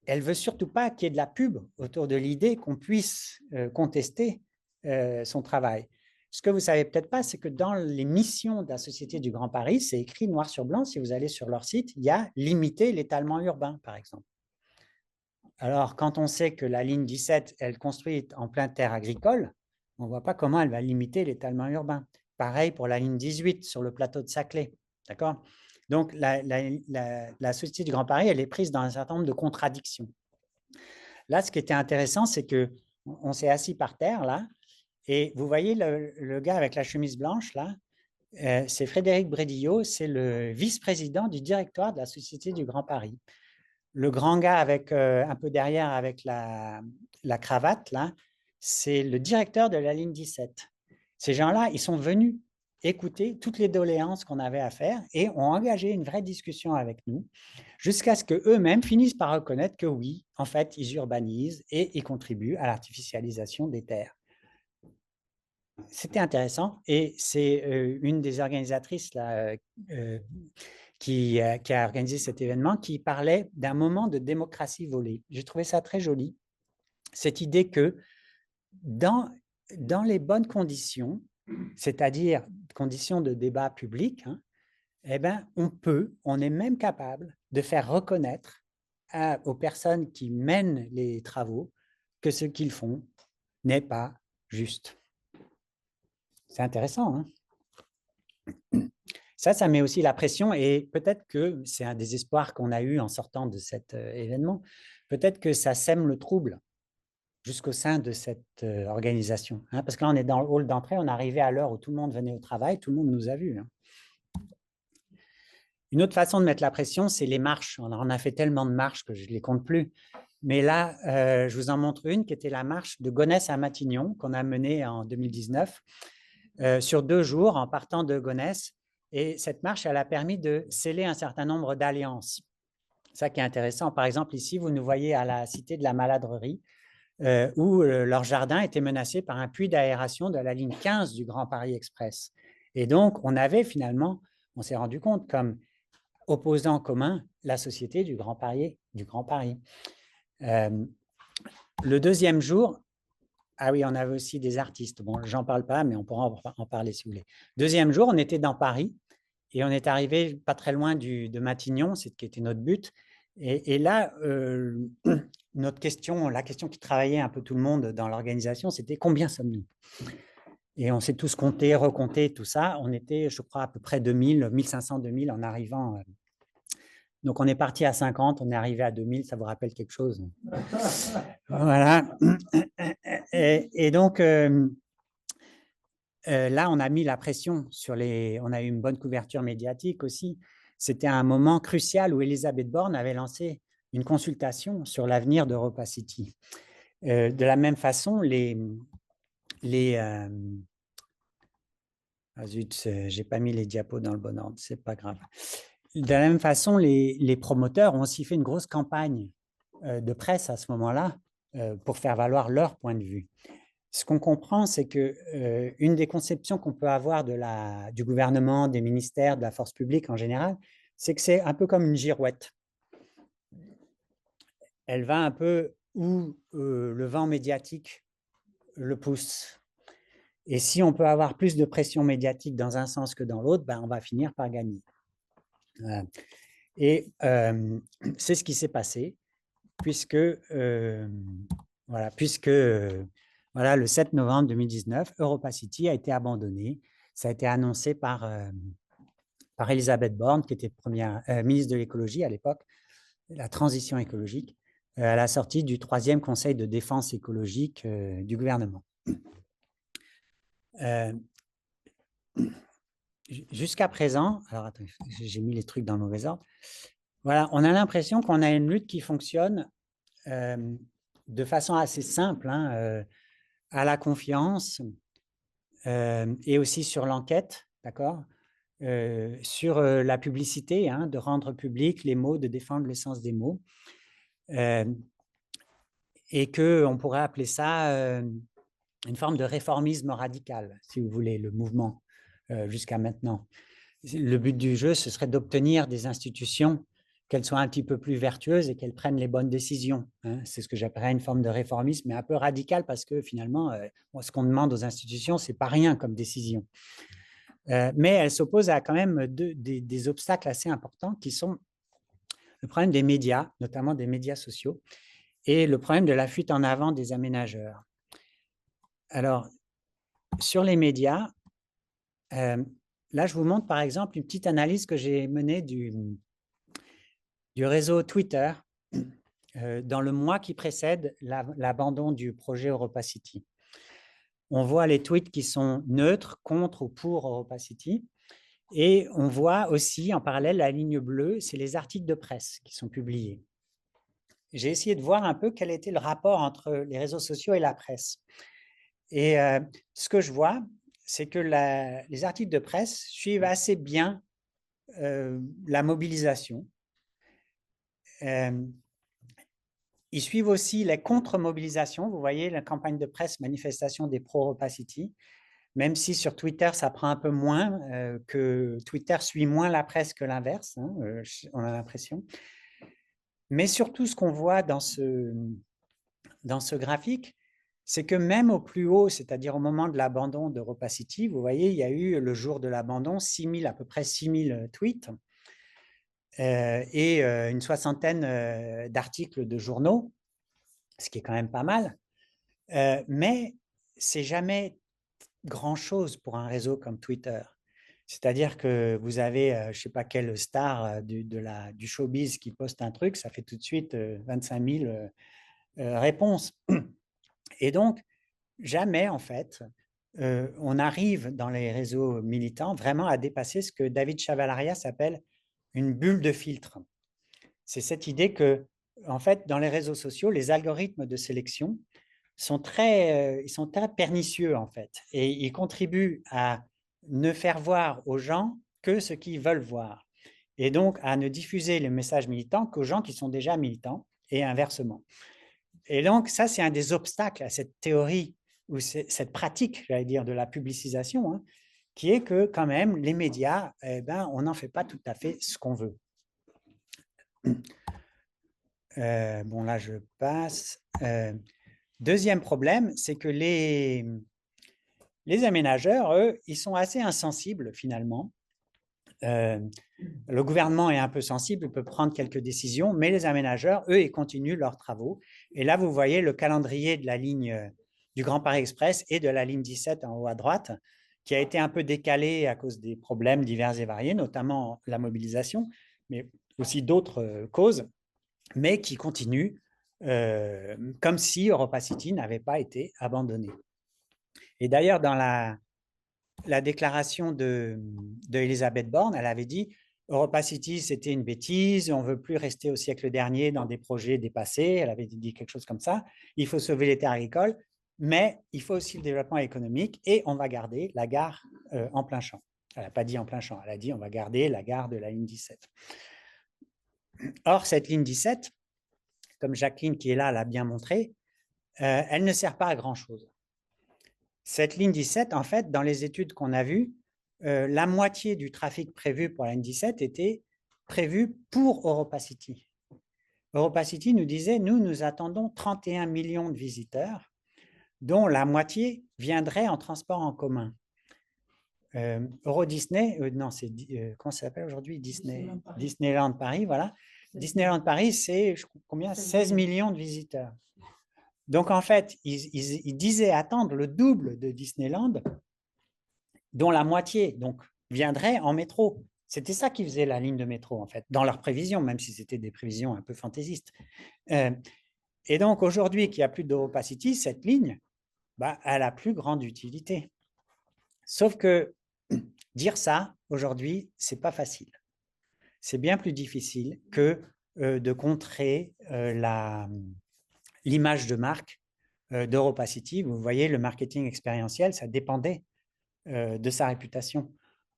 elle ne veut surtout pas qu'il y ait de la pub autour de l'idée qu'on puisse contester son travail. Ce que vous ne savez peut-être pas, c'est que dans les missions de la Société du Grand Paris, c'est écrit noir sur blanc, si vous allez sur leur site, il y a « limiter l'étalement urbain », par exemple. Alors, quand on sait que la ligne 17, elle est construite en plein terre agricole, on ne voit pas comment elle va limiter l'étalement urbain. Pareil pour la ligne 18 sur le plateau de Saclay. D'accord ? Donc, la Société du Grand Paris, elle est prise dans un certain nombre de contradictions. Là, ce qui était intéressant, c'est qu'on s'est assis par terre, là, et vous voyez le gars avec la chemise blanche, là, c'est Frédéric Brédillot, c'est le vice-président du directoire de la Société du Grand Paris. Le grand gars avec un peu derrière avec la cravate, là, c'est le directeur de la ligne 17. Ces gens-là, ils sont venus écouter toutes les doléances qu'on avait à faire et ont engagé une vraie discussion avec nous jusqu'à ce qu'eux-mêmes finissent par reconnaître que oui, en fait, ils urbanisent et ils contribuent à l'artificialisation des terres. C'était intéressant et c'est une des organisatrices là, qui a organisé cet événement, qui parlait d'un moment de démocratie volée. J'ai trouvé ça très joli, cette idée que dans les bonnes conditions, c'est-à-dire conditions de débat public, hein, eh ben, on est même capable de faire reconnaître aux personnes qui mènent les travaux que ce qu'ils font n'est pas juste. C'est intéressant, hein? Ça met aussi la pression et peut-être que c'est un des espoirs qu'on a eu en sortant de cet événement. Peut-être que ça sème le trouble jusqu'au sein de cette organisation. Hein, parce que là, on est dans le hall d'entrée, on est arrivé à l'heure où tout le monde venait au travail, tout le monde nous a vus. Hein. Une autre façon de mettre la pression, c'est les marches. On a fait tellement de marches que je ne les compte plus. Mais là, je vous en montre une qui était la marche de Gonesse à Matignon qu'on a menée en 2019 sur 2 jours en partant de Gonesse. Et cette marche, elle a permis de sceller un certain nombre d'alliances. Ça qui est intéressant. Par exemple, ici, vous nous voyez à la Cité de la Maladrerie, où leur jardin était menacé par un puits d'aération de la ligne 15 du Grand Paris Express. Et donc, on avait finalement, on s'est rendu compte, comme opposant en commun la Société du Grand Paris. Le deuxième jour, ah oui, on avait aussi des artistes. Bon, j'en parle pas, mais on pourra en parler si vous voulez. Deuxième jour, on était dans Paris et on est arrivé pas très loin de Matignon, c'est ce qui était notre but. Et là, notre question, la question qui travaillait un peu tout le monde dans l'organisation, c'était combien sommes-nous? Et on s'est tous compté, recompté, tout ça. On était, je crois, à peu près 2000, 1500, 2000 en arrivant. Donc, on est parti à 50, on est arrivé à 2000, ça vous rappelle quelque chose? Voilà. Et donc, là, on a mis la pression sur on a eu une bonne couverture médiatique aussi. C'était un moment crucial où Elisabeth Borne avait lancé une consultation sur l'avenir d'Europa City. De la même façon, ah zut, j'ai pas mis les diapos dans le bon ordre, c'est pas grave. De la même façon, les promoteurs ont aussi fait une grosse campagne de presse à ce moment-là pour faire valoir leur point de vue. ce qu'on comprend, c'est que une des conceptions qu'on peut avoir du gouvernement, des ministères, de la force publique en général, c'est que c'est un peu comme une girouette. Elle va un peu où le vent médiatique le pousse. Et si on peut avoir plus de pression médiatique dans un sens que dans l'autre, ben on va finir par gagner. Et c'est ce qui s'est passé, puisque, voilà, voilà, le 7 novembre 2019, EuropaCity a été abandonné. Ça a été annoncé par Elisabeth Borne, qui était première ministre de l'écologie à l'époque, la transition écologique, à la sortie du 3e Conseil de défense écologique du gouvernement. Jusqu'à présent, alors attends, j'ai mis les trucs dans le mauvais ordre. Voilà, on a l'impression qu'on a une lutte qui fonctionne de façon assez simple, hein, à la confiance et aussi sur l'enquête, d'accord, sur la publicité, hein, de rendre public les mots, de défendre le sens des mots, et qu'on pourrait appeler ça une forme de réformisme radical, si vous voulez, le mouvement jusqu'à maintenant. Le but du jeu, ce serait d'obtenir des institutions qu'elles soient un petit peu plus vertueuses et qu'elles prennent les bonnes décisions. Hein. C'est ce que j'appellerais une forme de réformisme, mais un peu radical parce que finalement, ce qu'on demande aux institutions, c'est pas rien comme décision. Mais elle s'oppose à quand même des obstacles assez importants qui sont le problème des médias, notamment des médias sociaux, et le problème de la fuite en avant des aménageurs. Alors, sur les médias, là, je vous montre par exemple une petite analyse que j'ai menée du réseau Twitter dans le mois qui précède l'abandon du projet EuropaCity. On voit les tweets qui sont neutres, contre ou pour EuropaCity. Et on voit aussi en parallèle la ligne bleue, c'est les articles de presse qui sont publiés. J'ai essayé de voir un peu quel était le rapport entre les réseaux sociaux et la presse. Et ce que je vois, c'est que les articles de presse suivent assez bien la mobilisation. Ils suivent aussi les contre-mobilisations. Vous voyez, la campagne de presse, manifestation des pro-EuropaCity, même si sur Twitter, ça prend un peu moins, que Twitter suit moins la presse que l'inverse, hein, on a l'impression. Mais surtout, ce qu'on voit dans ce graphique, c'est que même au plus haut, c'est-à-dire au moment de l'abandon d'EuropaCity, vous voyez, il y a eu le jour de l'abandon, à peu près 6000 tweets et une soixantaine d'articles de journaux, ce qui est quand même pas mal. Mais c'est jamais grand-chose pour un réseau comme Twitter. C'est-à-dire que vous avez, je ne sais pas quelle star du showbiz qui poste un truc, ça fait tout de suite 25 000 réponses. Et donc, jamais, en fait, on arrive dans les réseaux militants vraiment à dépasser ce que David Chavalarias appelle une bulle de filtre. C'est cette idée que, en fait, dans les réseaux sociaux, les algorithmes de sélection sont très pernicieux, en fait, et ils contribuent à ne faire voir aux gens que ce qu'ils veulent voir, et donc à ne diffuser les messages militants qu'aux gens qui sont déjà militants, et inversement. Et donc, ça, c'est un des obstacles à cette théorie, ou cette pratique, j'allais dire, de la publicisation, hein, qui est que, quand même, les médias, eh ben, on n'en fait pas tout à fait ce qu'on veut. Bon, là, je passe. Deuxième problème, c'est que les aménageurs, eux, ils sont assez insensibles, finalement. Le gouvernement est un peu sensible, il peut prendre quelques décisions, mais les aménageurs, eux, ils continuent leurs travaux. Et là, vous voyez le calendrier de la ligne du Grand Paris Express et de la ligne 17 en haut à droite, qui a été un peu décalé à cause des problèmes divers et variés, notamment la mobilisation, mais aussi d'autres causes, mais qui continue comme si EuropaCity n'avait pas été abandonné. Et d'ailleurs, dans la déclaration de Elisabeth Borne, elle avait dit EuropaCity, c'était une bêtise, on ne veut plus rester au siècle dernier dans des projets dépassés. Elle avait dit quelque chose comme ça. Il faut sauver les terres agricoles, mais il faut aussi le développement économique et on va garder la gare en plein champ. Elle n'a pas dit en plein champ, elle a dit on va garder la gare de la ligne 17. Or, cette ligne 17, comme Jacqueline qui est là l'a bien montré, elle ne sert pas à grand-chose. Cette ligne 17, en fait, dans les études qu'on a vues, la moitié du trafic prévu pour la ligne 17 était prévu pour EuropaCity. EuropaCity nous disait, nous attendons 31 millions de visiteurs, dont la moitié viendrait en transport en commun. Euro Disney, non, c'est comment ça s'appelle aujourd'hui, Disneyland Paris, voilà. Disneyland Paris, c'est combien? 16 millions de visiteurs. Donc, en fait, ils disaient attendre le double de Disneyland, dont la moitié donc, viendrait en métro. C'était ça qui faisait la ligne de métro, en fait, dans leurs prévisions, même si c'était des prévisions un peu fantaisistes. Et donc, aujourd'hui, qu'il n'y a plus d'EuropaCity, cette ligne, bah, elle a plus grande utilité. Sauf que dire ça, aujourd'hui, ce n'est pas facile. C'est bien plus difficile que de contrer l'image de marque d'EuropaCity. Vous voyez, le marketing expérientiel, ça dépendait de sa réputation.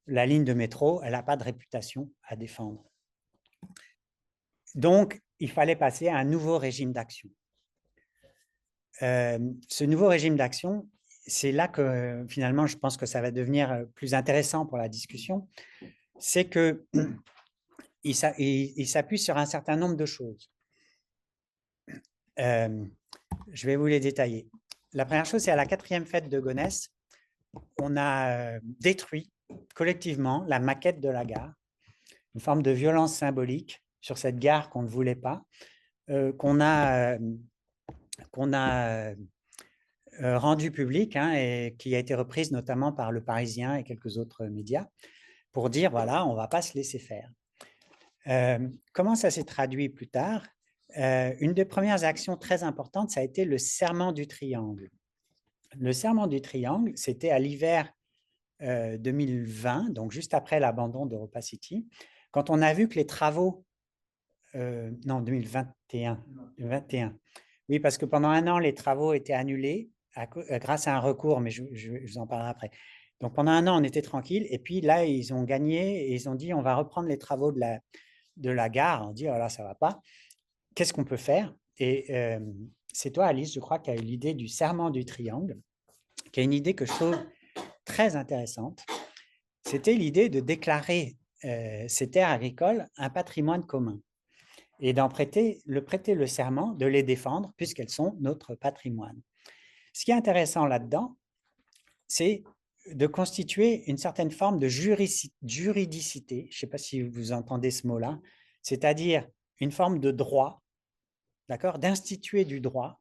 La ligne de métro, elle n'a pas de réputation à défendre. Donc, il fallait passer à un nouveau régime d'action. Ce nouveau régime d'action, c'est là que finalement, je pense que ça va devenir plus intéressant pour la discussion, c'est qu'il s'appuie sur un certain nombre de choses. Je vais vous les détailler. La première chose, c'est à la 4e fête de Gonesse, on a détruit collectivement la maquette de la gare, une forme de violence symbolique sur cette gare qu'on ne voulait pas, qu'on a rendue publique et qui a été reprise notamment par Le Parisien et quelques autres médias pour dire, voilà, on ne va pas se laisser faire. Comment ça s'est traduit plus tard? Une des premières actions très importantes, ça a été le serment du triangle. Le serment du triangle, c'était à l'hiver 2020, donc juste après l'abandon d'EuropaCity, quand on a vu que les travaux, non, 2021, oui, parce que pendant un an, les travaux étaient annulés grâce à un recours, mais je vous en parlerai après. Donc pendant un an, on était tranquille, et puis là, ils ont gagné, et ils ont dit, on va reprendre les travaux de la gare. On dit, oh là, ça ne va pas. Qu'est-ce qu'on peut faire? Et c'est toi, Alice, je crois, qui a eu l'idée du serment du triangle, qui est une idée que je trouve très intéressante. C'était l'idée de déclarer ces terres agricoles un patrimoine commun et d'en prêter le serment de les défendre puisqu'elles sont notre patrimoine. Ce qui est intéressant là-dedans, c'est de constituer une certaine forme de juridicité, je ne sais pas si vous entendez ce mot-là, c'est-à-dire une forme de droit, d'accord, d'instituer du droit,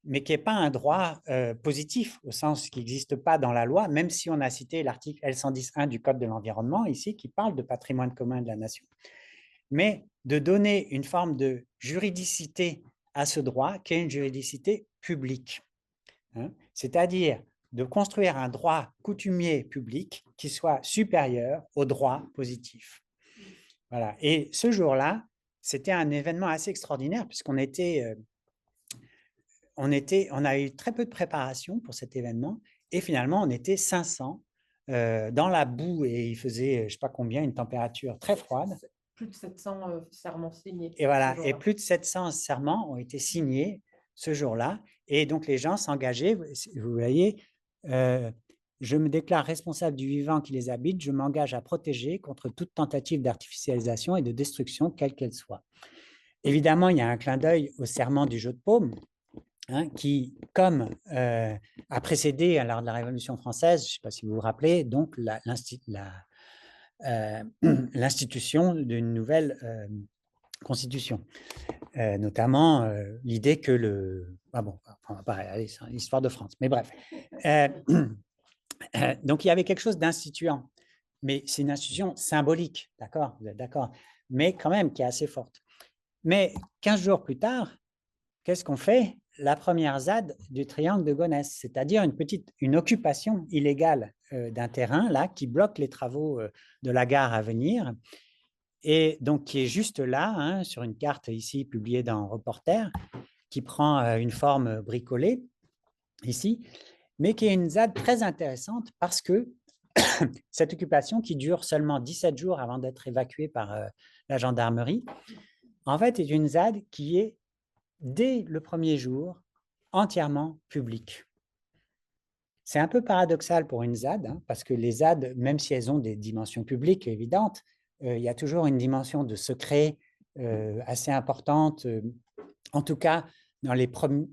mais qui n'est pas un droit positif, au sens qui n'existe pas dans la loi, même si on a cité l'article L110.1 du Code de l'environnement, ici, qui parle de patrimoine commun de la nation. Mais de donner une forme de juridicité à ce droit, qui est une juridicité publique. C'est-à-dire de construire un droit coutumier public qui soit supérieur au droit positif. Voilà. Et ce jour-là, c'était un événement assez extraordinaire, puisqu'on était... on a eu très peu de préparation pour cet événement et finalement, on était 500 dans la boue et il faisait, je ne sais pas combien, une température très froide. Plus de 700 serments signés. Et voilà, et plus de 700 serments ont été signés ce jour-là. Et donc, les gens s'engageaient, vous voyez, je me déclare responsable du vivant qui les habite, je m'engage à protéger contre toute tentative d'artificialisation et de destruction, quelle qu'elle soit. Évidemment, il y a un clin d'œil au serment du jeu de paume, qui, comme a précédé lors de la Révolution française, je ne sais pas si vous vous rappelez, donc l'institution d'une nouvelle constitution, notamment l'idée que le... Ah bon, enfin, pareil, c'est l'histoire de France, mais bref. Donc, il y avait quelque chose d'instituant, mais c'est une institution symbolique, d'accord, vous êtes d'accord, mais quand même qui est assez forte. Mais 15 jours plus tard, qu'est-ce qu'on fait? La première ZAD du triangle de Gonesse, c'est-à-dire une occupation illégale d'un terrain là, qui bloque les travaux de la gare à venir, et donc qui est juste là, sur une carte ici publiée dans Reporter, qui prend une forme bricolée ici, mais qui est une ZAD très intéressante parce que cette occupation qui dure seulement 17 jours avant d'être évacuée par la gendarmerie, en fait est une ZAD qui est dès le premier jour, entièrement public. c'est un peu paradoxal pour une ZAD, hein, parce que les ZAD, même si elles ont des dimensions publiques évidentes, il y a toujours une dimension de secret assez importante. En tout cas, dans les premiers...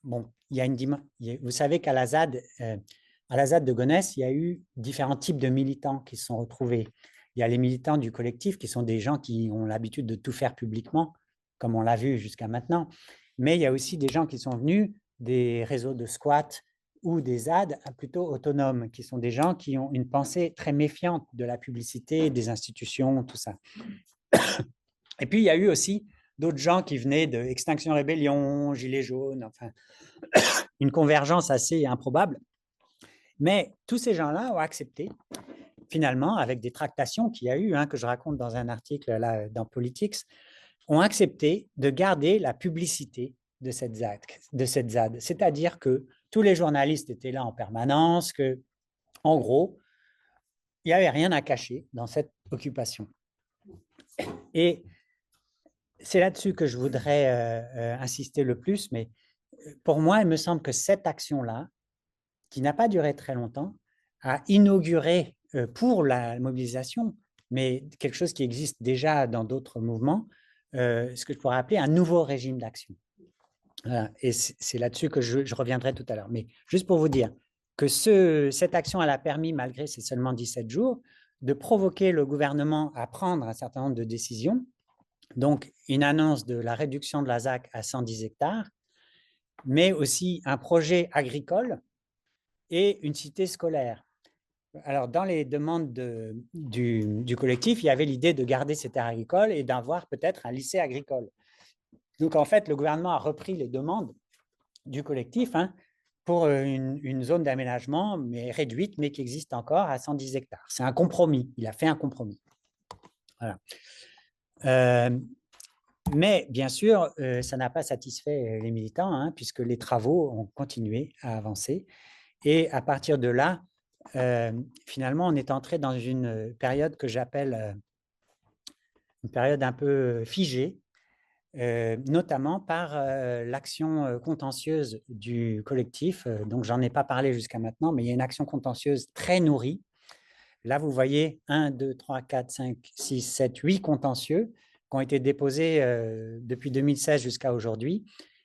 Bon, il y a vous savez qu'à la ZAD, à la ZAD de Gonesse, il y a eu différents types de militants qui se sont retrouvés. Il y a les militants du collectif, qui sont des gens qui ont l'habitude de tout faire publiquement, comme on l'a vu jusqu'à maintenant. Mais il y a aussi des gens qui sont venus des réseaux de squat ou des ZAD plutôt autonomes, qui sont des gens qui ont une pensée très méfiante de la publicité, des institutions, tout ça. Et puis, il y a eu aussi d'autres gens qui venaient de Extinction Rébellion, Gilets jaunes, enfin, une convergence assez improbable. Mais tous ces gens-là ont accepté, finalement, avec des tractations qu'il y a eu, hein, que je raconte dans un article là, dans Politics, ont accepté de garder la publicité de cette ZAD. C'est-à-dire que tous les journalistes étaient là en permanence, que, en gros, il n'y avait rien à cacher dans cette occupation. Et c'est là-dessus que je voudrais insister le plus, mais pour moi, il me semble que cette action-là, qui n'a pas duré très longtemps, a inauguré pour la mobilisation, mais quelque chose qui existe déjà dans d'autres mouvements, ce que je pourrais appeler un nouveau régime d'action. Voilà. Et c'est là-dessus que je reviendrai tout à l'heure. Mais juste pour vous dire que cette action, elle a permis, malgré ces seulement 17 jours, de provoquer le gouvernement à prendre un certain nombre de décisions. Donc, une annonce de la réduction de la ZAC à 110 hectares, mais aussi un projet agricole et une cité scolaire. Alors, dans les demandes du collectif, il y avait l'idée de garder ces terres agricoles et d'avoir peut-être un lycée agricole. Donc, en fait, le gouvernement a repris les demandes du collectif, hein, pour une zone d'aménagement, mais réduite, mais qui existe encore à 110 hectares. C'est un compromis. Il a fait un compromis. Voilà. Mais bien sûr, ça n'a pas satisfait les militants, hein, puisque les travaux ont continué à avancer. Et à partir de là, finalement, on est entré dans une période que j'appelle une période un peu figée, notamment par l'action contentieuse du collectif. Donc, j'en ai pas parlé jusqu'à maintenant, mais il y a une action contentieuse très nourrie. Là, vous voyez 1, 2, 3, 4, 5, 6, 7, 8 contentieux qui ont été déposés depuis 2016 jusqu'à aujourd'hui.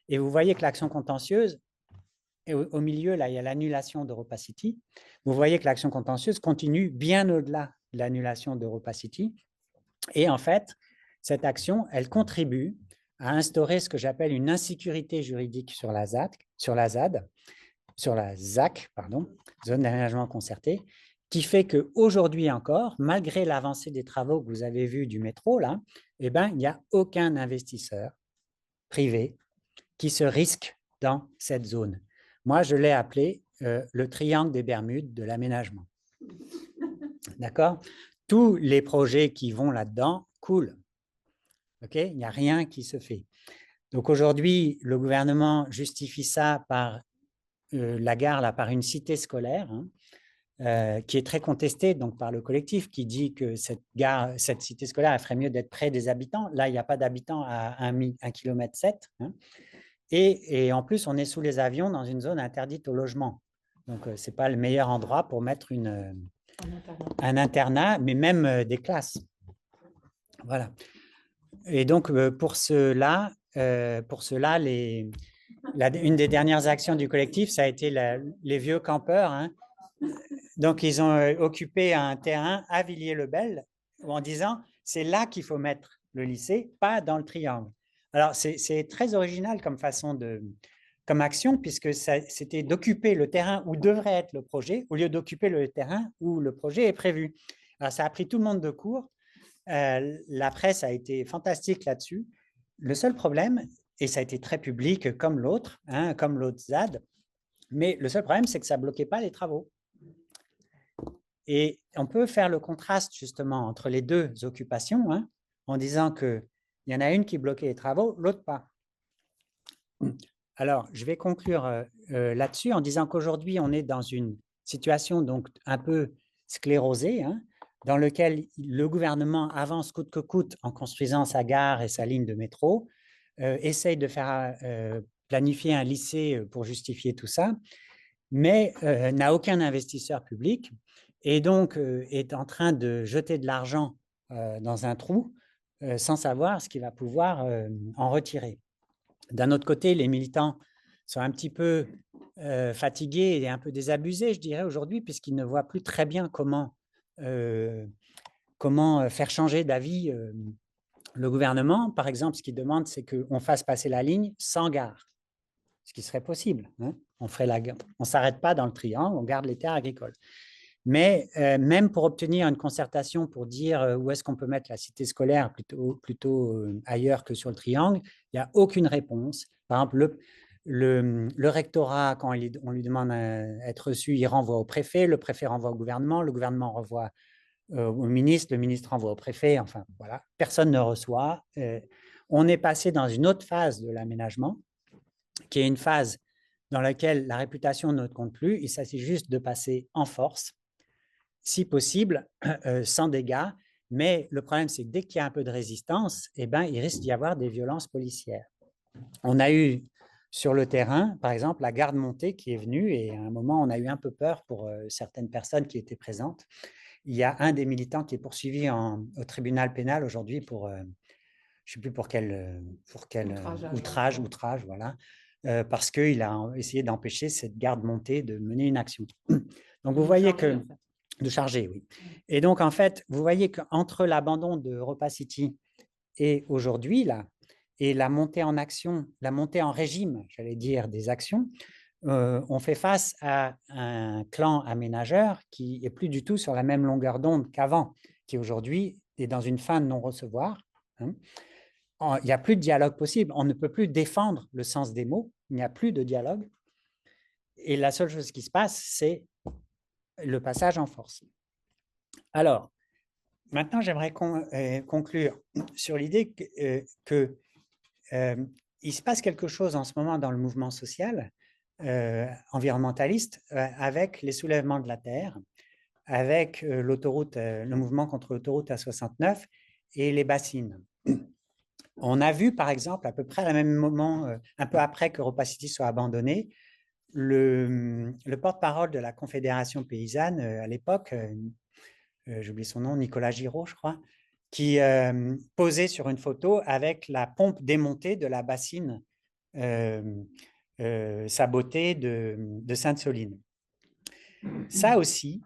Et vous voyez que l'action contentieuse, et au milieu, là, il y a l'annulation d'EuropaCity. Vous voyez que l'action contentieuse continue bien au-delà de l'annulation d'EuropaCity. Et en fait, cette action, elle contribue à instaurer ce que j'appelle une insécurité juridique sur la ZAC, zone d'aménagement concerté, qui fait qu'aujourd'hui encore, malgré l'avancée des travaux que vous avez vus du métro, là, eh ben, il n'y a aucun investisseur privé qui se risque dans cette zone. Moi, je l'ai appelé le triangle des Bermudes de l'aménagement. D'accord? Tous les projets qui vont là-dedans coulent. Okay? Il n'y a rien qui se fait. Donc aujourd'hui, le gouvernement justifie ça par la gare, là, par une cité scolaire, hein, qui est très contestée donc, par le collectif, qui dit que cette cité scolaire, elle ferait mieux d'être près des habitants. Là, il n'y a pas d'habitants à 1,7 km. Hein. Et en plus, on est sous les avions dans une zone interdite au logement. Donc, ce n'est pas le meilleur endroit pour mettre un internat, mais même des classes. Voilà. Et donc, pour cela, une des dernières actions du collectif, ça a été les vieux campeurs. Hein. Donc, ils ont occupé un terrain à Villiers-le-Bel en disant c'est là qu'il faut mettre le lycée, pas dans le triangle. Alors, c'est très original comme action, puisque c'était d'occuper le terrain où devrait être le projet, au lieu d'occuper le terrain où le projet est prévu. Alors, ça a pris tout le monde de court. La presse a été fantastique là-dessus. Le seul problème, et ça a été très public comme l'autre, hein, comme l'autre ZAD, mais le seul problème, c'est que ça ne bloquait pas les travaux. Et on peut faire le contraste justement entre les deux occupations, hein, en disant qu'il y en a une qui bloquait les travaux, l'autre pas. Alors, je vais conclure là-dessus en disant qu'aujourd'hui, on est dans une situation donc un peu sclérosée, hein, dans lequel le gouvernement avance coûte que coûte en construisant sa gare et sa ligne de métro, essaye de faire planifier un lycée pour justifier tout ça. mais n'a aucun investisseur public et donc est en train de jeter de l'argent dans un trou sans savoir ce qu'il va pouvoir en retirer. D'un autre côté, les militants sont un petit peu fatigués et un peu désabusés, je dirais, aujourd'hui, puisqu'ils ne voient plus très bien comment faire changer d'avis le gouvernement. Par exemple, ce qu'ils demandent, c'est qu'on fasse passer la ligne sans gare, ce qui serait possible. Hein. On ne s'arrête pas dans le triangle, on garde les terres agricoles. Mais même pour obtenir une concertation pour dire où est-ce qu'on peut mettre la cité scolaire plutôt ailleurs que sur le triangle, il n'y a aucune réponse. Par exemple, le rectorat, quand on lui demande d'être reçu, il renvoie au préfet, le préfet renvoie au gouvernement, le gouvernement renvoie au ministre, le ministre renvoie au préfet, enfin voilà, personne ne reçoit. On est passé dans une autre phase de l'aménagement, qui est une phase dans laquelle la réputation ne compte plus, il s'agit juste de passer en force, si possible, sans dégâts, mais le problème, c'est que dès qu'il y a un peu de résistance, eh ben, il risque d'y avoir des violences policières. On a eu sur le terrain, par exemple, la garde montée qui est venue, et à un moment, on a eu un peu peur pour certaines personnes qui étaient présentes. Il y a un des militants qui est poursuivi au tribunal pénal aujourd'hui pour, je ne sais plus pour quel outrage, voilà, parce qu'il a essayé d'empêcher cette garde montée de mener une action. Donc, vous voyez que… De charger, oui. Et donc, en fait, vous voyez qu'entre l'abandon de Europa City et aujourd'hui, là, et la montée en action, la montée en régime, j'allais dire, des actions, on fait face à un clan aménageur qui n'est plus du tout sur la même longueur d'onde qu'avant, qui aujourd'hui est dans une fin de non-recevoir. Hein. Il n'y a plus de dialogue possible. On ne peut plus défendre le sens des mots. Il n'y a plus de dialogue. Et la seule chose qui se passe, c'est le passage en force. Alors, maintenant, j'aimerais conclure sur l'idée qu'il se passe quelque chose en ce moment dans le mouvement social environnementaliste avec les soulèvements de la terre, avec le mouvement contre l'autoroute A69 et les bassines. On a vu, par exemple, à peu près à même moment, un peu après que Europa City soit abandonné, le porte-parole de la Confédération paysanne à l'époque, j'ai oublié son nom, Nicolas Giraud, je crois, qui posait sur une photo avec la pompe démontée de la bassine sabotée de Sainte-Soline. Ça aussi,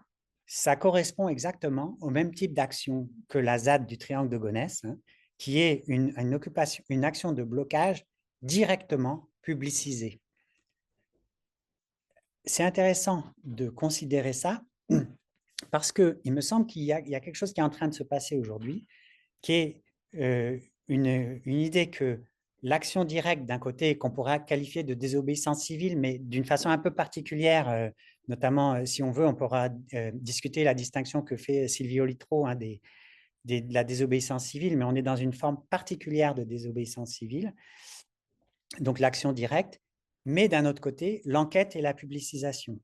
ça correspond exactement au même type d'action que la ZAD du triangle de Gonesse, hein, qui est une action de blocage directement publicisée. C'est intéressant de considérer ça parce qu'il me semble qu'il y a quelque chose qui est en train de se passer aujourd'hui, qui est une idée que l'action directe, d'un côté, qu'on pourrait qualifier de désobéissance civile, mais d'une façon un peu particulière, notamment, si on veut, on pourra discuter la distinction que fait Silvio Litro hein, de la désobéissance civile, mais on est dans une forme particulière de désobéissance civile, donc l'action directe, mais d'un autre côté, l'enquête et la publicisation.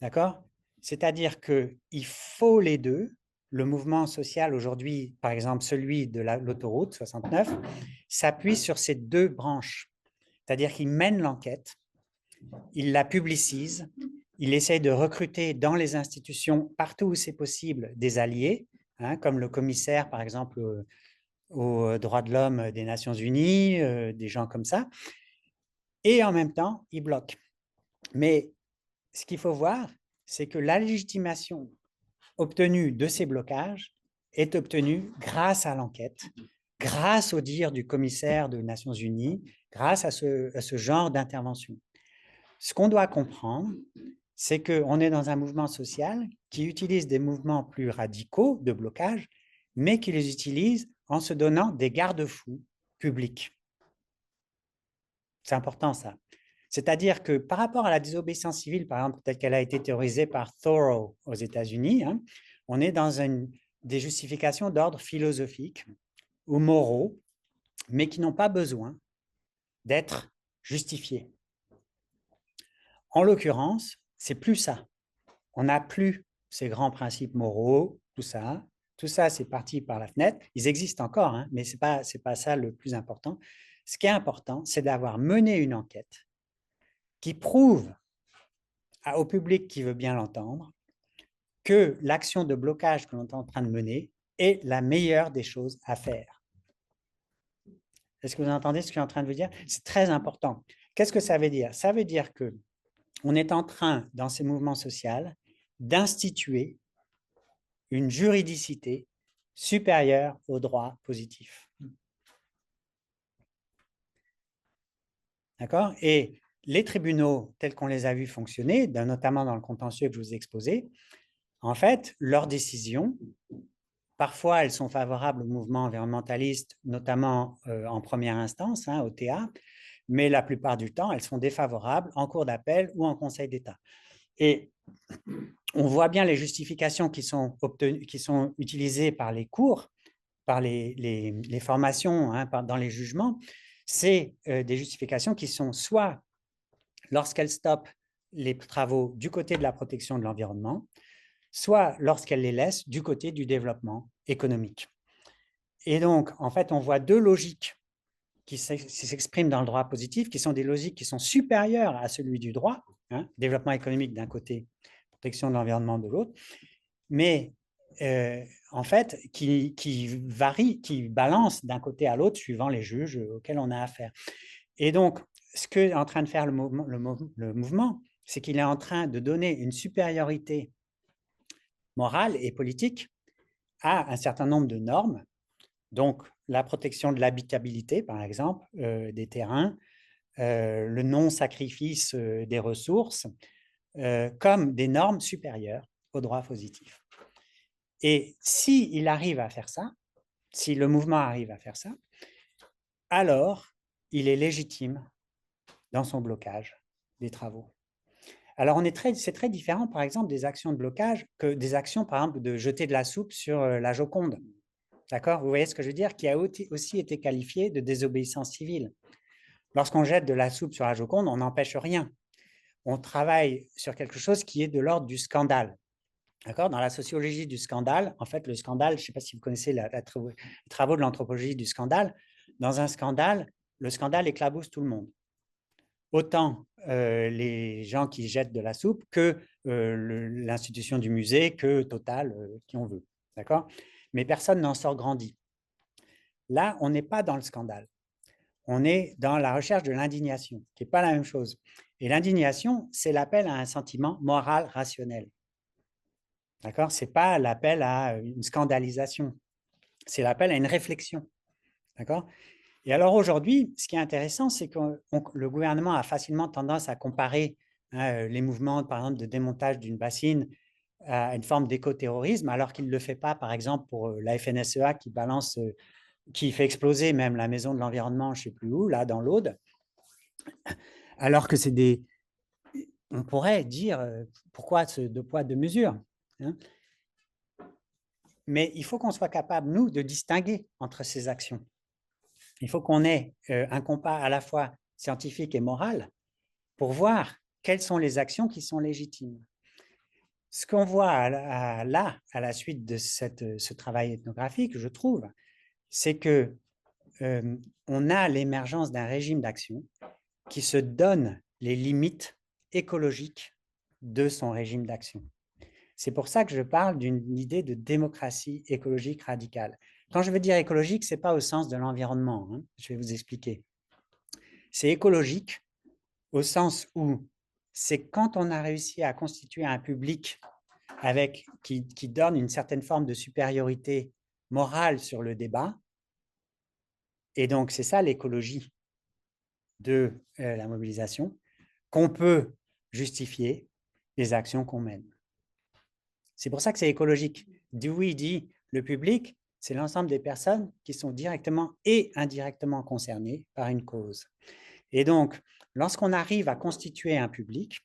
D'accord ? C'est-à-dire qu'il faut les deux. Le mouvement social aujourd'hui, par exemple celui de l'autoroute 69, s'appuie sur ces deux branches. C'est-à-dire qu'il mène l'enquête, il la publicise, il essaye de recruter dans les institutions, partout où c'est possible, des alliés, hein, comme le commissaire, par exemple, aux droits de l'homme des Nations Unies, des gens comme ça. Et en même temps, il bloque. Mais ce qu'il faut voir, c'est que la légitimation obtenue de ces blocages est obtenue grâce à l'enquête, grâce au dire du commissaire des Nations Unies, grâce à ce genre d'intervention. Ce qu'on doit comprendre, c'est qu'on est dans un mouvement social qui utilise des mouvements plus radicaux de blocage, mais qui les utilise en se donnant des garde-fous publics. C'est important ça. C'est-à-dire que par rapport à la désobéissance civile, par exemple, telle qu'elle a été théorisée par Thoreau aux États-Unis, hein, on est dans des justifications d'ordre philosophique ou moraux, mais qui n'ont pas besoin d'être justifiées. En l'occurrence, c'est plus ça. On n'a plus ces grands principes moraux, tout ça. Tout ça, c'est parti par la fenêtre. Ils existent encore, hein, mais ce n'est pas ça le plus important. Ce qui est important, c'est d'avoir mené une enquête qui prouve au public qui veut bien l'entendre que l'action de blocage que l'on est en train de mener est la meilleure des choses à faire. Est-ce que vous entendez ce que je suis en train de vous dire? C'est très important. Qu'est-ce que ça veut dire? Ça veut dire qu'on est en train, dans ces mouvements sociaux, d'instituer une juridicité supérieure au droit positif. D'accord? Et les tribunaux, tels qu'on les a vus fonctionner, notamment dans le contentieux que je vous ai exposé, en fait, leurs décisions, parfois elles sont favorables au mouvement environnementaliste, notamment en première instance, au TA, mais la plupart du temps, elles sont défavorables en cour d'appel ou en Conseil d'État. Et on voit bien les justifications qui sont utilisées par les cours, par les formations, dans les jugements. C'est des justifications qui sont soit lorsqu'elles stoppent les travaux du côté de la protection de l'environnement, soit lorsqu'elles les laissent du côté du développement économique. Et donc, en fait, on voit deux logiques qui s'expriment dans le droit positif, qui sont des logiques qui sont supérieures à celui du droit, développement économique d'un côté, protection de l'environnement de l'autre, mais en fait, qui varient, qui balancent d'un côté à l'autre suivant les juges auxquels on a affaire. Et donc, ce qu'est en train de faire le mouvement, c'est qu'il est en train de donner une supériorité morale et politique à un certain nombre de normes, donc la protection de l'habitabilité, par exemple, des terrains, le non-sacrifice des ressources, comme des normes supérieures au droit positif. Et s'il arrive à faire ça, si le mouvement arrive à faire ça, alors il est légitime dans son blocage des travaux. Alors, c'est très différent, par exemple, des actions de blocage que des actions, par exemple, de jeter de la soupe sur la Joconde. D'accord? Vous voyez ce que je veux dire? Qui a aussi été qualifié de désobéissance civile. Lorsqu'on jette de la soupe sur la Joconde, on n'empêche rien. On travaille sur quelque chose qui est de l'ordre du scandale. D'accord? Dans la sociologie du scandale, en fait, le scandale, je ne sais pas si vous connaissez les travaux de l'anthropologie du scandale. Dans un scandale, le scandale éclabousse tout le monde. Autant les gens qui jettent de la soupe que l'institution du musée, que Total, qui on veut. D'accord? Mais personne n'en sort grandi. Là, on n'est pas dans le scandale. On est dans la recherche de l'indignation, qui n'est pas la même chose. Et l'indignation, c'est l'appel à un sentiment moral rationnel. D'accord? Ce n'est pas l'appel à une scandalisation. C'est l'appel à une réflexion. D'accord? Et alors aujourd'hui, ce qui est intéressant, c'est que le gouvernement a facilement tendance à comparer les mouvements, par exemple, de démontage d'une bassine à une forme d'écoterrorisme, alors qu'il ne le fait pas, par exemple, pour la FNSEA qui balance, qui fait exploser même la maison de l'environnement, je ne sais plus où, là, dans l'Aude, alors que c'est des... On pourrait dire, pourquoi ce deux poids, deux mesures, mais il faut qu'on soit capable, nous, de distinguer entre ces actions. Il faut qu'on ait un compas à la fois scientifique et moral pour voir quelles sont les actions qui sont légitimes. Ce qu'on voit là, à la suite de ce travail ethnographique, je trouve, c'est que on a l'émergence d'un régime d'action qui se donne les limites écologiques de son régime d'action. C'est pour ça que je parle d'une idée de démocratie écologique radicale. Quand je veux dire écologique, ce n'est pas au sens de l'environnement, je vais vous expliquer. C'est écologique au sens où c'est quand on a réussi à constituer un public qui donne une certaine forme de supériorité morale sur le débat, et donc c'est ça l'écologie de la mobilisation, qu'on peut justifier les actions qu'on mène. C'est pour ça que c'est écologique. Dewey dit le public, c'est l'ensemble des personnes qui sont directement et indirectement concernées par une cause. Et donc, lorsqu'on arrive à constituer un public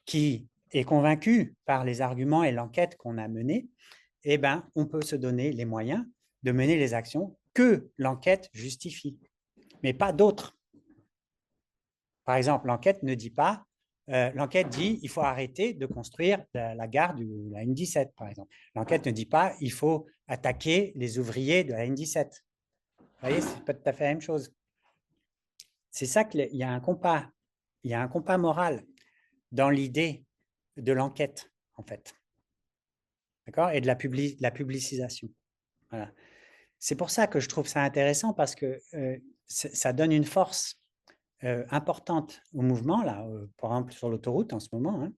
qui est convaincu par les arguments et l'enquête qu'on a menée, eh ben, on peut se donner les moyens de mener les actions que l'enquête justifie, mais pas d'autres. Par exemple, l'enquête ne dit pas, l'enquête dit il faut arrêter de construire la gare de la N17, par exemple. L'enquête ne dit pas il faut attaquer les ouvriers de la N17. Vous voyez, c'est pas tout à fait la même chose. C'est ça qu'il y a un compas, il y a un compas moral. dans l'idée de l'enquête, en fait. D'accord? Et de la publicisation. Voilà. C'est pour ça que je trouve ça intéressant parce que ça donne une force importante au mouvement, là, par exemple sur l'autoroute en ce moment, hein,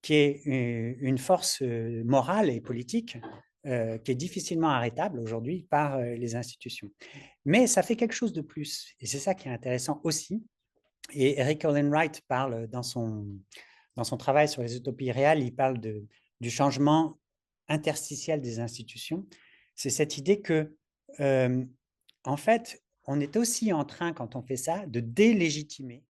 qui est une force morale et politique qui est difficilement arrêtable aujourd'hui par les institutions. Mais ça fait quelque chose de plus, et c'est ça qui est intéressant aussi. Et Eric Olin Wright parle dans son travail sur les utopies réelles, il parle du changement interstitiel des institutions. C'est cette idée que, en fait, on est aussi en train, quand on fait ça, de délégitimer